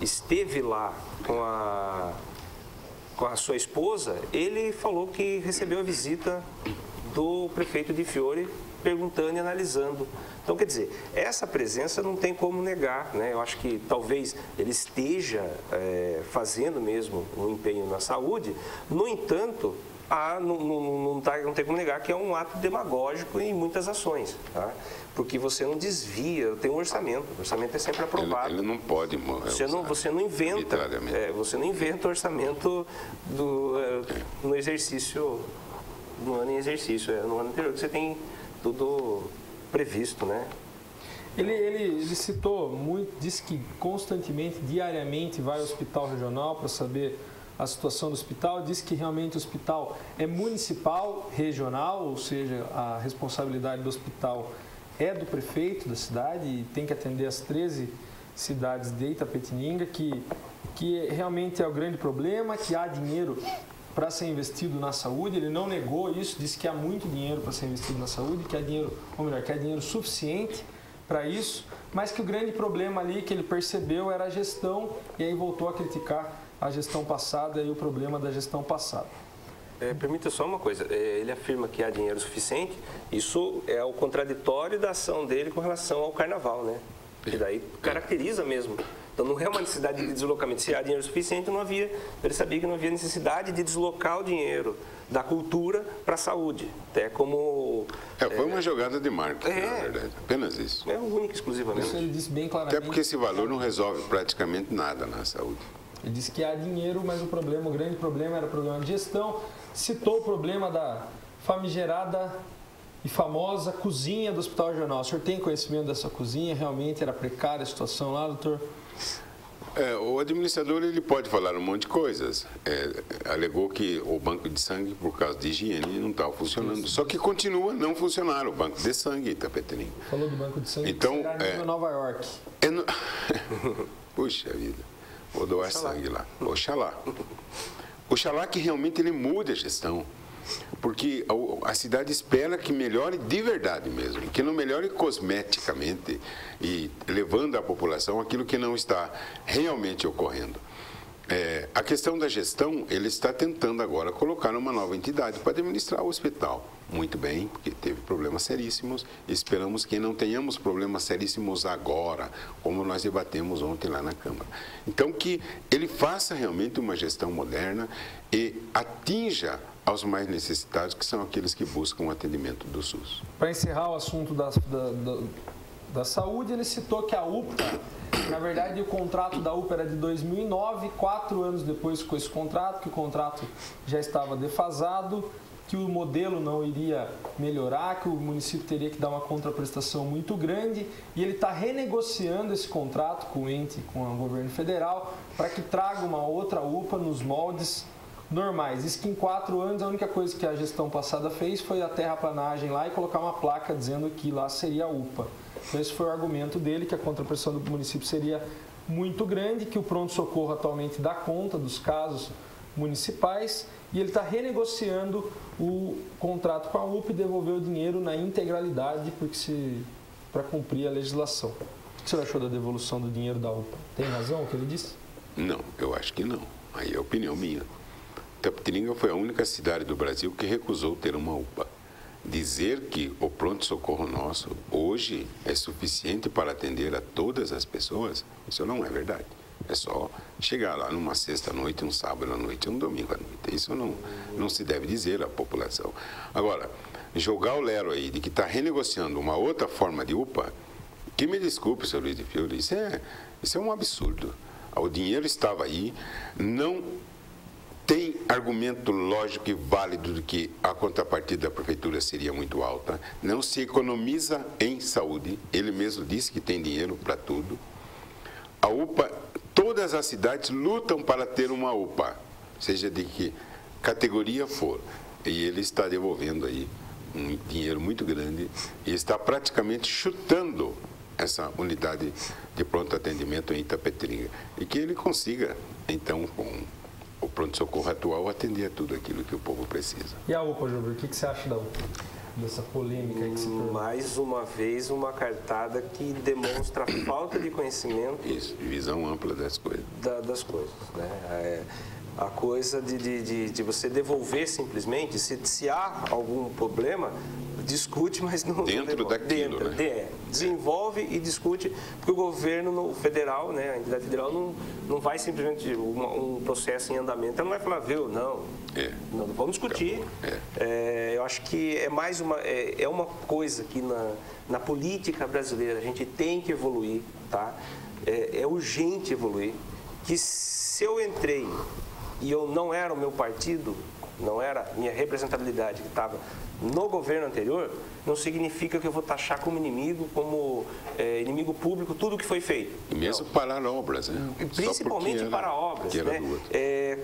S4: esteve lá com a sua esposa, ele falou que recebeu a visita do prefeito de Fiore, perguntando e analisando. Então, quer dizer, essa presença não tem como negar, né? Eu acho que talvez ele esteja fazendo mesmo um empenho na saúde, no entanto, não tem como negar que é um ato demagógico em muitas ações, tá? Porque você não desvia, tem um orçamento, o orçamento é sempre aprovado.
S5: Ele não pode morrer.
S4: Você não inventa orçamento no exercício, no ano em exercício, no ano anterior, que você tem tudo previsto, né?
S3: Ele citou muito, disse que constantemente, diariamente, vai ao hospital regional para saber a situação do hospital, disse que realmente o hospital é municipal, regional, ou seja, a responsabilidade do hospital é do prefeito da cidade e tem que atender as 13 cidades de Itapetininga, que realmente é o grande problema, que há dinheiro para ser investido na saúde. Ele não negou isso, disse que há muito dinheiro para ser investido na saúde, que há dinheiro, ou melhor, que há dinheiro suficiente para isso, mas que o grande problema ali que ele percebeu era a gestão, e aí voltou a criticar a gestão passada e o problema da gestão passada.
S4: Permita só uma coisa, ele afirma que há dinheiro suficiente, isso é o contraditório da ação dele com relação ao carnaval, né? Que daí caracteriza mesmo. Então não é uma necessidade de deslocamento. Se há dinheiro suficiente, ele sabia que não havia necessidade de deslocar o dinheiro da cultura para a saúde. Até como...
S5: foi uma jogada de marketing, na verdade. Apenas isso.
S4: É única, exclusivamente.
S3: Isso ele disse bem claramente.
S5: Até porque esse valor não resolve praticamente nada na saúde.
S3: Ele disse que há dinheiro, mas o grande problema era o problema de gestão. Citou o problema da famigerada e famosa cozinha do Hospital Regional. O senhor tem conhecimento dessa cozinha? Realmente era precária a situação lá, doutor?
S5: O administrador ele pode falar um monte de coisas. Alegou que o banco de sangue, por causa de higiene, não estava funcionando. Isso. Só que continua a não funcionar o banco de sangue em Itapetininga.
S3: Falou do banco de sangue,
S5: então,
S3: que será em Nova York.
S5: Puxa vida, vou doar sangue lá. Oxalá. Oxalá que realmente ele mude a gestão. Porque a cidade espera que melhore de verdade mesmo, que não melhore cosmeticamente e levando à população aquilo que não está realmente ocorrendo. A questão da gestão, ele está tentando agora colocar uma nova entidade para administrar o hospital. Muito bem, porque teve problemas seríssimos. Esperamos que não tenhamos problemas seríssimos agora, como nós debatemos ontem lá na Câmara. Então, que ele faça realmente uma gestão moderna e atinja aos mais necessitados, que são aqueles que buscam o atendimento do SUS.
S3: Para encerrar o assunto da saúde, ele citou que a UPA, na verdade, o contrato da UPA era de 2009, 4 anos depois com esse contrato, que o contrato já estava defasado, que o modelo não iria melhorar, que o município teria que dar uma contraprestação muito grande, e ele está renegociando esse contrato com o ente, com o governo federal, para que traga uma outra UPA nos moldes normais. Diz que em 4 anos a única coisa que a gestão passada fez foi a terraplanagem lá e colocar uma placa dizendo que lá seria a UPA. Então esse foi o argumento dele, que a contraprestação do município seria muito grande, que o pronto-socorro atualmente dá conta dos casos municipais, e ele está renegociando o contrato com a UPA e devolver o dinheiro na integralidade para cumprir a legislação. O que você achou da devolução do dinheiro da UPA? Tem razão o que ele disse?
S5: Não, eu acho que não. Aí é a opinião minha. Itapetininga foi a única cidade do Brasil que recusou ter uma UPA. Dizer que o pronto-socorro nosso hoje é suficiente para atender a todas as pessoas, isso não é verdade. É só chegar lá numa sexta-noite, um sábado à noite, um domingo à noite. Isso não se deve dizer à população. Agora, jogar o lero aí de que está renegociando uma outra forma de UPA, que me desculpe, senhor Luiz de Fiore, isso é um absurdo. O dinheiro estava aí, não tem argumento lógico e válido de que a contrapartida da prefeitura seria muito alta. Não se economiza em saúde. Ele mesmo disse que tem dinheiro para tudo. A UPA, todas as cidades lutam para ter uma UPA, seja de que categoria for. E ele está devolvendo aí um dinheiro muito grande e está praticamente chutando essa unidade de pronto atendimento em Itapetininga. E que ele consiga, então, com o pronto-socorro atual, atender a tudo aquilo que o povo precisa.
S3: E a UPA, Júlio, o que você acha da UPA? Dessa polêmica aí que se tornou?
S4: Mais uma vez, uma cartada que demonstra a falta de conhecimento.
S5: Isso, visão ampla das coisas.
S4: Das coisas, né? A coisa de você devolver simplesmente, se há algum problema, discute, mas não...
S5: Dentro daquilo, né?
S4: Desenvolve e discute, porque o governo federal, né, a entidade federal, não vai simplesmente um processo em andamento, ela não vai falar, viu, não, Não vamos discutir. Eu acho que é mais uma coisa que na política brasileira a gente tem que evoluir, tá? É urgente evoluir. Que se eu entrei e eu não era o meu partido, não era minha representabilidade que estava no governo anterior, não significa que eu vou taxar como inimigo, inimigo público, tudo que foi feito.
S5: E mesmo parar obras, né?
S4: Principalmente para obras, né?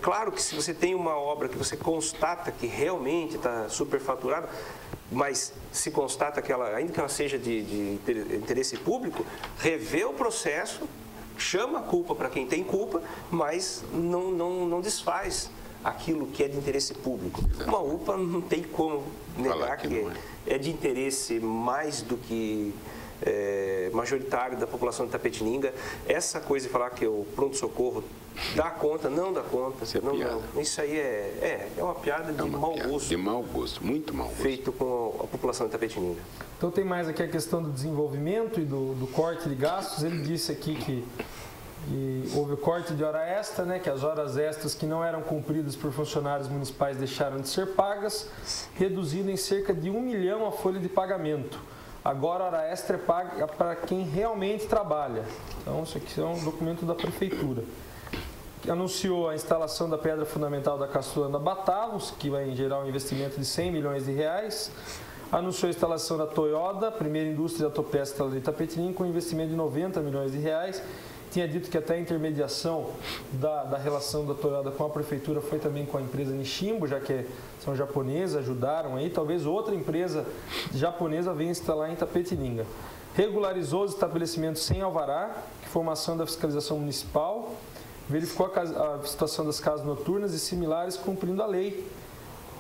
S4: Claro que se você tem uma obra que você constata que realmente está superfaturada, mas se constata que ainda que ela seja de interesse público, revê o processo, chama a culpa para quem tem culpa, mas não desfaz aquilo que é de interesse público. Uma UPA não tem como negar que é de interesse mais do que majoritário da população de Itapetininga. Essa coisa de falar que o pronto-socorro dá conta, não dá conta. Isso aí é uma piada de mau gosto.
S5: De mau gosto, muito mau gosto.
S4: Feito com a população de Itapetininga.
S3: Então tem mais aqui a questão do desenvolvimento e do corte de gastos. Ele disse aqui que houve o corte de hora extra, né, que as horas extras que não eram cumpridas por funcionários municipais deixaram de ser pagas, reduzindo em cerca de 1 milhão a folha de pagamento. Agora a hora extra é paga para quem realmente trabalha. Então isso aqui é um documento da prefeitura. Anunciou a instalação da pedra fundamental da Caçulanda Batavos, que vai gerar um investimento de 100 milhões de reais. Anunciou a instalação da Toyota, primeira indústria de autopeça de Itapetininga, com investimento de 90 milhões de reais. Tinha dito que até a intermediação da relação da Toyota com a prefeitura foi também com a empresa Nishimbo, já que são japoneses, ajudaram aí. Talvez outra empresa japonesa venha instalar em Itapetininga. Regularizou os estabelecimentos sem alvará, que foi uma ação da fiscalização municipal. Verificou a situação das casas noturnas e similares, cumprindo a lei.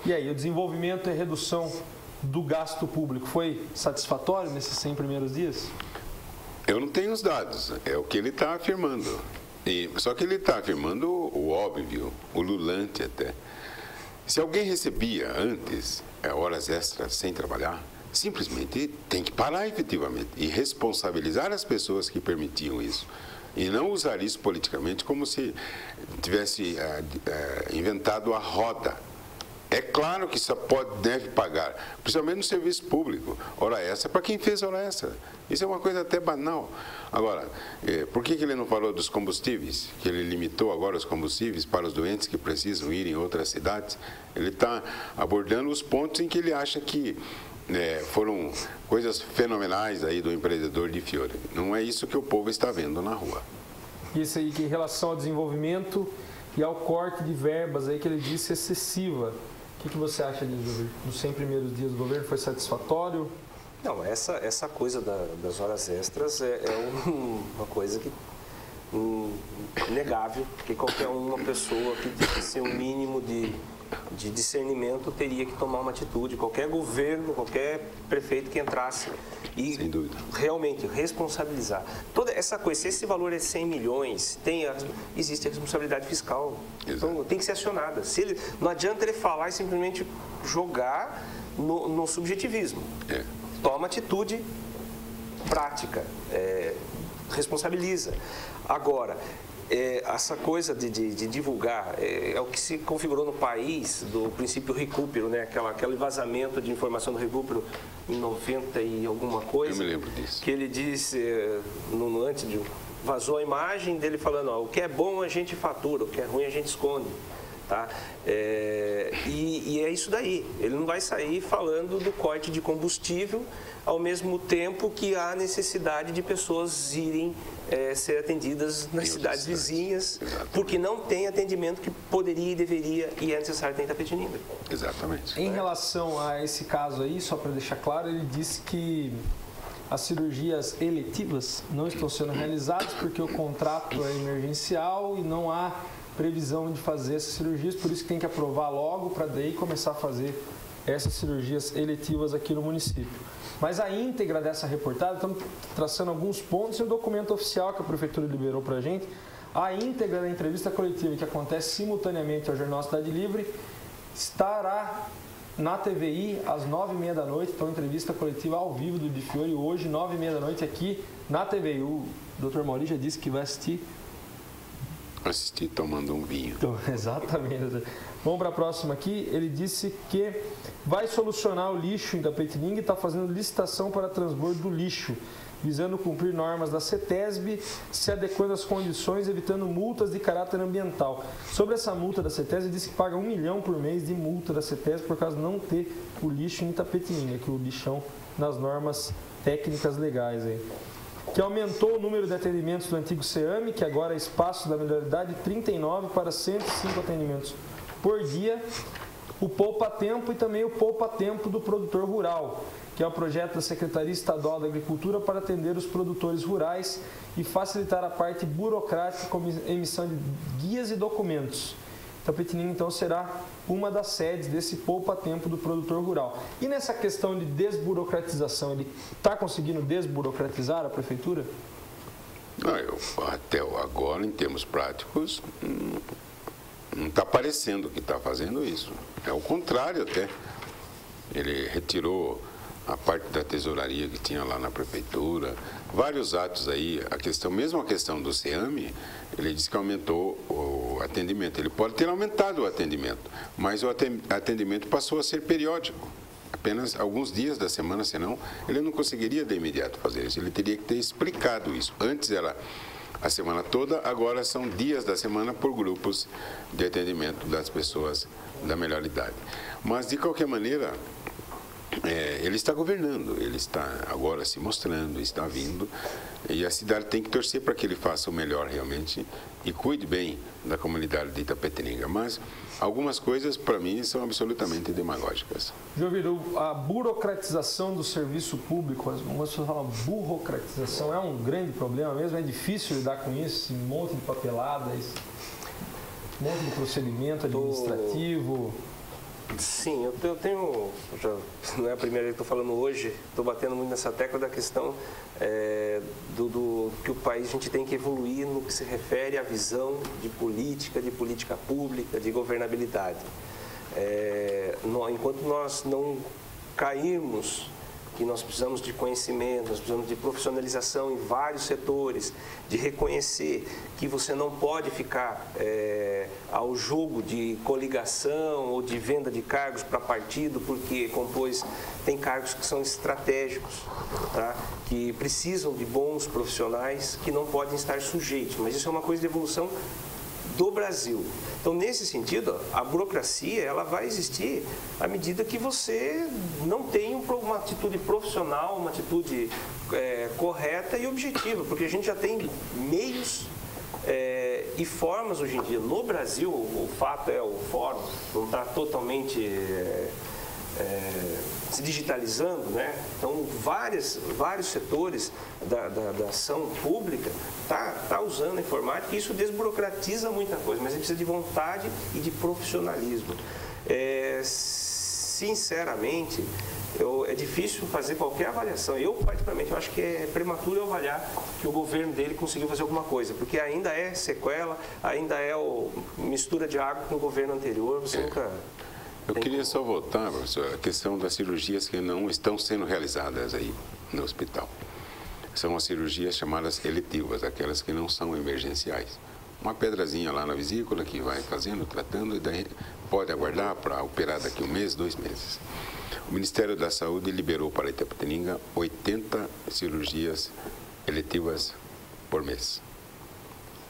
S3: E aí, o desenvolvimento e a redução do gasto público foi satisfatório nesses 100 primeiros dias?
S5: Eu não tenho os dados, é o que ele está afirmando. Só que ele está afirmando o óbvio, o lulante até. Se alguém recebia antes horas extras sem trabalhar, simplesmente tem que parar efetivamente e responsabilizar as pessoas que permitiam isso. E não usar isso politicamente como se tivesse inventado a roda. É claro que só deve pagar, principalmente no serviço público, hora extra para quem fez hora extra. Isso é uma coisa até banal. Agora, por que ele não falou dos combustíveis? Que ele limitou agora os combustíveis para os doentes que precisam ir em outras cidades? Ele está abordando os pontos em que ele acha que foram coisas fenomenais aí do empreendedor de Fiore. Não é isso que o povo está vendo na rua.
S3: Isso aí, em relação ao desenvolvimento e ao corte de verbas aí que ele disse excessiva. O que você acha disso? Nos 100 primeiros dias do governo foi satisfatório?
S4: Não, essa coisa das horas extras é uma coisa que inegável, que qualquer uma pessoa que tivesse um mínimo de discernimento teria que tomar uma atitude, qualquer governo, qualquer prefeito que entrasse e
S5: sem dúvida,
S4: realmente responsabilizar. Toda essa coisa, se esse valor é 100 milhões, existe a responsabilidade fiscal.
S5: Exato.
S4: Então tem que ser acionada. Não adianta ele falar e simplesmente jogar no subjetivismo. Toma atitude prática, responsabiliza. Agora, essa coisa de divulgar é o que se configurou no país do princípio recupero, né? Aquele vazamento de informação do recupero em 90 e alguma coisa.
S5: Eu me lembro disso.
S4: Que ele disse, antes de vazou a imagem dele falando, o que é bom a gente fatura, o que é ruim a gente esconde. Tá? E é isso daí. Ele não vai sair falando do corte de combustível ao mesmo tempo que há necessidade de pessoas irem ser atendidas nas cidades vizinhas, porque não tem atendimento que poderia e deveria e é necessário ter em Itapetininga.
S5: Exatamente.
S3: Em relação a esse caso aí, só para deixar claro, ele disse que as cirurgias eletivas não estão sendo realizadas porque o contrato é emergencial e não há previsão de fazer essas cirurgias, por isso que tem que aprovar logo para daí começar a fazer essas cirurgias eletivas aqui no município. Mas a íntegra dessa reportagem, estamos traçando alguns pontos e o documento oficial que a Prefeitura liberou para a gente, a íntegra da entrevista coletiva que acontece simultaneamente ao Jornal Cidade Livre, estará na TVI às 9h30 da noite, então entrevista coletiva ao vivo do Di Fiore hoje, 9h30 da noite aqui na TVI. O Dr. Mauri já disse que vai assistir
S5: Assisti tomando um vinho.
S3: Então, exatamente. Vamos para a próxima aqui. Ele disse que vai solucionar o lixo em Itapetininga e está fazendo licitação para transbordo do lixo, visando cumprir normas da CETESB, se adequando às condições, evitando multas de caráter ambiental. Sobre essa multa da CETESB, ele disse que paga 1 milhão por mês de multa da CETESB por causa de não ter o lixo em Itapetininga, que o lixão nas normas técnicas legais aí. Que aumentou o número de atendimentos do antigo CEAME, que agora é espaço da melhoridade, de 39 para 105 atendimentos por dia. O Poupa Tempo e também o Poupa Tempo do produtor rural, que é o projeto da Secretaria Estadual da Agricultura para atender os produtores rurais e facilitar a parte burocrática como emissão de guias e documentos. Itapetininga, então, será uma das sedes desse Poupa Tempo do produtor rural. E nessa questão de desburocratização, ele está conseguindo desburocratizar a prefeitura?
S5: Não, até agora, em termos práticos, não está parecendo que está fazendo isso. É o contrário até. Ele retirou a parte da tesouraria que tinha lá na prefeitura, vários atos aí, mesmo a questão do CEAME, ele disse que aumentou o atendimento. Ele pode ter aumentado o atendimento, mas o atendimento passou a ser periódico, apenas alguns dias da semana, senão ele não conseguiria de imediato fazer isso. Ele teria que ter explicado isso. Antes era a semana toda, agora são dias da semana por grupos de atendimento das pessoas da melhor idade. Mas, de qualquer maneira, ele está governando, ele está agora se mostrando, está vindo, e a cidade tem que torcer para que ele faça o melhor realmente e cuide bem da comunidade de Itapetininga. Mas algumas coisas, para mim, são absolutamente demagógicas.
S3: Joviro, a burocratização do serviço público, algumas pessoas falam burocratização, é um grande problema mesmo? É difícil lidar com isso, esse monte de papelada, esse monte de procedimento administrativo?
S4: Sim, eu tenho, não é a primeira vez que estou falando hoje, estou batendo muito nessa tecla da questão que o país, a gente tem que evoluir no que se refere à visão de política pública, de governabilidade. Enquanto nós não cairmos, que nós precisamos de conhecimento, nós precisamos de profissionalização em vários setores, de reconhecer que você não pode ficar ao jogo de coligação ou de venda de cargos para partido, porque tem cargos que são estratégicos, tá? Que precisam de bons profissionais que não podem estar sujeitos, mas isso é uma coisa de evolução do Brasil. Então, nesse sentido, a burocracia ela vai existir à medida que você não tem uma atitude profissional, uma atitude correta e objetiva, porque a gente já tem meios e formas hoje em dia. No Brasil, o fato o fórum não está totalmente se digitalizando, né? Então, vários setores da ação pública tá usando a informática e isso desburocratiza muita coisa, mas precisa de vontade e de profissionalismo. Sinceramente, é difícil fazer qualquer avaliação. Eu, particularmente, acho que é prematuro eu avaliar que o governo dele conseguiu fazer alguma coisa, porque ainda é sequela, ainda é mistura de água com o governo anterior, você nunca...
S5: Eu queria só voltar, professor, a questão das cirurgias que não estão sendo realizadas aí no hospital. São as cirurgias chamadas eletivas, aquelas que não são emergenciais. Uma pedrazinha lá na vesícula que vai fazendo, tratando, e daí pode aguardar para operar daqui 1 mês, 2 meses. O Ministério da Saúde liberou para Itapetininga 80 cirurgias eletivas por mês,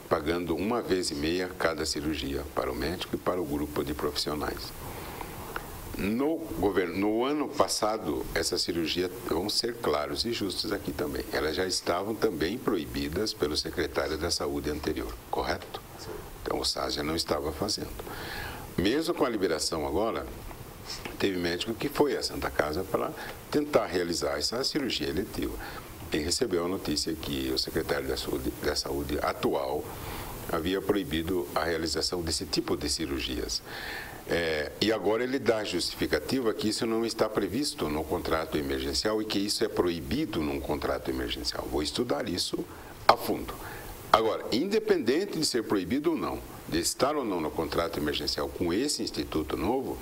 S5: pagando 1,5 vezes cada cirurgia para o médico e para o grupo de profissionais. No ano passado, essas cirurgias vão ser claros e justos aqui também. Elas já estavam também proibidas pelo secretário da Saúde anterior, correto? Então o SAS já não estava fazendo. Mesmo com a liberação agora, teve médico que foi à Santa Casa para tentar realizar essa cirurgia eletiva. Ele recebeu a notícia que o secretário da Saúde atual havia proibido a realização desse tipo de cirurgias. E agora ele dá a justificativa que isso não está previsto no contrato emergencial e que isso é proibido num contrato emergencial. Vou estudar isso a fundo. Agora, independente de ser proibido ou não, de estar ou não no contrato emergencial com esse instituto novo,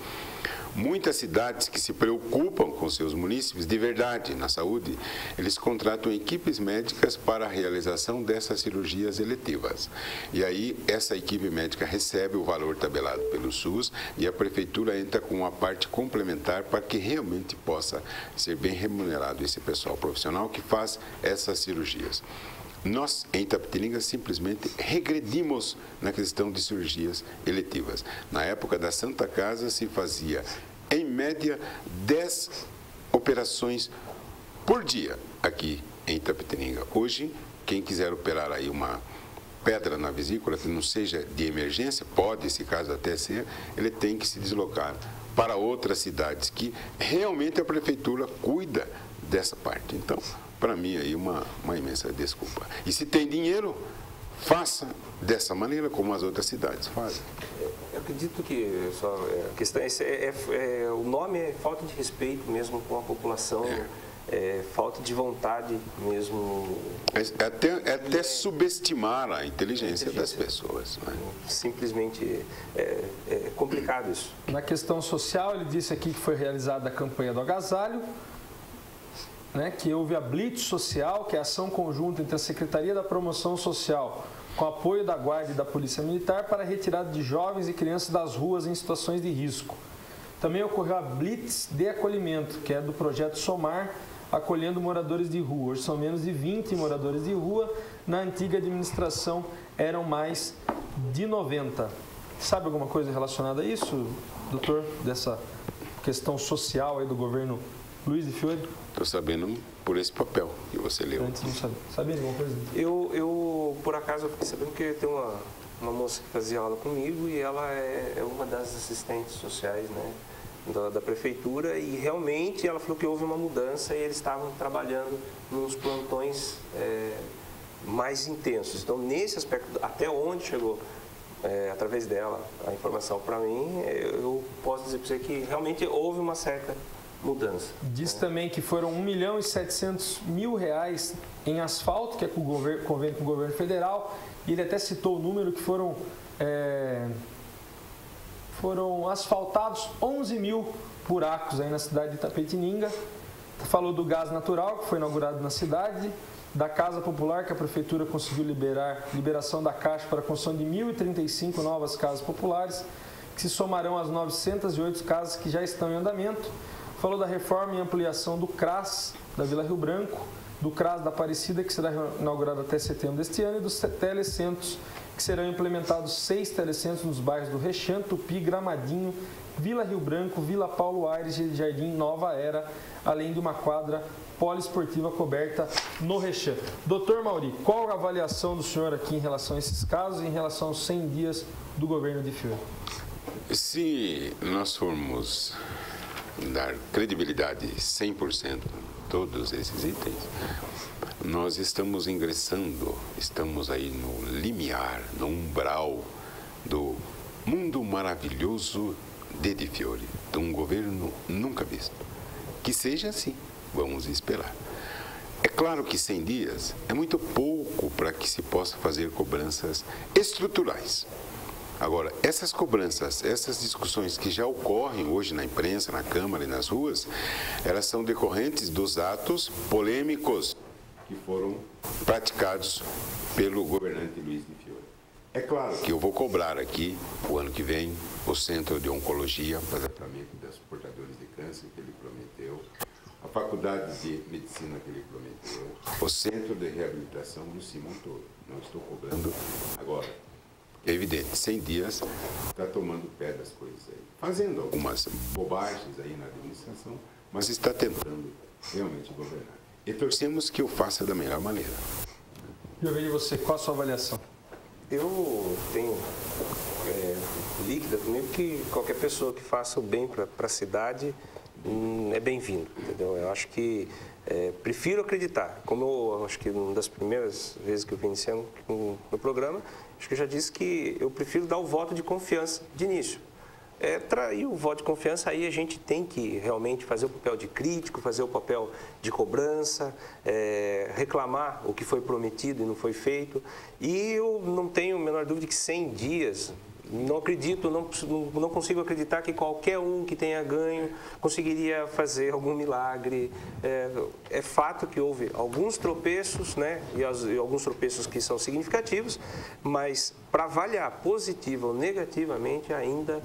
S5: Muitas cidades que se preocupam com seus munícipes de verdade na saúde, eles contratam equipes médicas para a realização dessas cirurgias eletivas. E aí essa equipe médica recebe o valor tabelado pelo SUS e a prefeitura entra com uma parte complementar para que realmente possa ser bem remunerado esse pessoal profissional que faz essas cirurgias. Nós, em Itapetininga, simplesmente regredimos na questão de cirurgias eletivas. Na época da Santa Casa, se fazia, em média, 10 operações por dia aqui em Itapetininga. Hoje, quem quiser operar aí uma pedra na vesícula, que não seja de emergência, pode, esse caso até ser, ele tem que se deslocar para outras cidades que realmente a prefeitura cuida dessa parte. Então, para mim, aí uma imensa desculpa. E se tem dinheiro, faça dessa maneira como as outras cidades fazem.
S4: Eu acredito que a questão o nome é falta de respeito mesmo com a população, falta de vontade mesmo.
S5: Até subestimar a inteligência das pessoas. Né?
S4: Simplesmente é complicado isso.
S3: Na questão social, ele disse aqui que foi realizada a campanha do agasalho, né, que houve a Blitz Social, que é a ação conjunta entre a Secretaria da Promoção Social, com apoio da Guarda e da Polícia Militar, para a retirada de jovens e crianças das ruas em situações de risco. Também ocorreu a Blitz de Acolhimento, que é do projeto Somar, acolhendo moradores de rua. Hoje são menos de 20 moradores de rua, na antiga administração eram mais de 90. Sabe alguma coisa relacionada a isso, doutor, dessa questão social aí do governo Luiz de Fiore?
S5: Estou sabendo por esse papel que você leu.
S3: Antes não sabia. Sabia de alguma coisa?
S4: Eu por acaso, eu fiquei sabendo que tem uma moça que fazia aula comigo e ela é uma das assistentes sociais, né, da prefeitura, e realmente ela falou que houve uma mudança e eles estavam trabalhando nos plantões mais intensos. Então, nesse aspecto, até onde chegou através dela a informação para mim, eu posso dizer para você que realmente houve uma certa mudança.
S3: Diz também que foram R$1.700.000 em asfalto, que é convênio com o governo federal, e ele até citou o número que foram asfaltados 11.000 buracos aí na cidade de Itapetininga. Falou do gás natural, que foi inaugurado na cidade, da Casa Popular, que a prefeitura conseguiu liberação da Caixa para a construção de 1.035 novas casas populares, que se somarão às 908 casas que já estão em andamento. Falou da reforma e ampliação do CRAS da Vila Rio Branco, do CRAS da Aparecida, que será inaugurado até setembro deste ano, e dos telecentros, que serão implementados 6 telecentros nos bairros do Rechã, Tupi, Gramadinho, Vila Rio Branco, Vila Paulo Aires e Jardim Nova Era, além de uma quadra poliesportiva coberta no Rechã. Doutor Mauri, qual a avaliação do senhor aqui em relação a esses casos e em relação aos 100 dias do governo de Fiore?
S5: Se nós formos dar credibilidade 100% a todos esses itens, nós estamos ingressando, estamos aí no limiar, no umbral do mundo maravilhoso de Fiore, de um governo nunca visto. Que seja assim, vamos esperar. É claro que 100 dias é muito pouco para que se possa fazer cobranças estruturais. Agora, essas cobranças, essas discussões que já ocorrem hoje na imprensa, na Câmara e nas ruas, elas são decorrentes dos atos polêmicos que foram praticados pelo governante Luiz de Fiore. É claro que eu vou cobrar aqui, o ano que vem, o Centro de Oncologia para tratamento dos portadores de câncer que ele prometeu, a Faculdade de Medicina que ele prometeu, o Centro de Reabilitação do Simão todo. Não estou cobrando agora. É evidente, 100 dias está tomando pé das coisas aí, fazendo algumas bobagens aí na administração, mas está tentando realmente governar. E torcemos que o faça da melhor maneira.
S3: Eu vejo você, qual a sua avaliação?
S4: Eu tenho líquida comigo que qualquer pessoa que faça o bem para a cidade é bem-vindo, entendeu? Eu acho que prefiro acreditar, como eu acho que uma das primeiras vezes que eu vim iniciando no programa, acho que eu já disse que eu prefiro dar o voto de confiança de início. Trair o voto de confiança, aí a gente tem que realmente fazer o papel de crítico, fazer o papel de cobrança, reclamar o que foi prometido e não foi feito. E eu não tenho a menor dúvida que 100 dias Não acredito, não consigo acreditar que qualquer um que tenha ganho conseguiria fazer algum milagre. É fato que houve alguns tropeços, né? E alguns tropeços que são significativos, mas para avaliar positivo ou negativamente ainda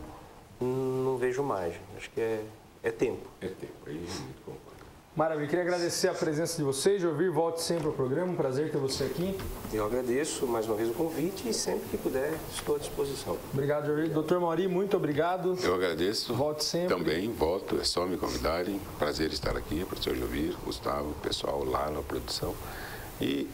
S4: não vejo margem. Acho que é tempo.
S5: É tempo, aí é muito complicado.
S3: Maravilha, queria agradecer a presença de vocês, Jovir, volte sempre ao programa, um prazer ter você aqui.
S4: Eu agradeço mais uma vez o convite e sempre que puder estou à disposição.
S3: Obrigado, Jovir. Doutor Mauri, muito obrigado.
S5: Eu agradeço.
S3: Volte sempre.
S5: Também volto, é só me convidarem. Prazer estar aqui, professor Jovir, Gustavo, pessoal lá na produção. E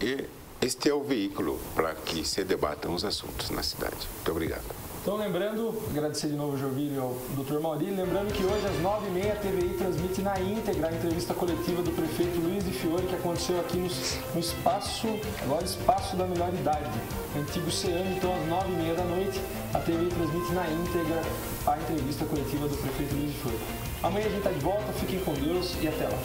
S5: este é o veículo para que se debatam os assuntos na cidade. Muito obrigado.
S3: Então, lembrando, agradecer de novo ao Jovir e ao Dr. Mauri, lembrando que hoje às 9h30 a TVI transmite na íntegra a entrevista coletiva do prefeito Luiz de Fiore, que aconteceu aqui no espaço, agora Espaço da Melhor Idade, antigo CEAM. Então, às 9h30 da noite, a TVI transmite na íntegra a entrevista coletiva do prefeito Luiz de Fiore. Amanhã a gente está de volta, fiquem com Deus e até lá.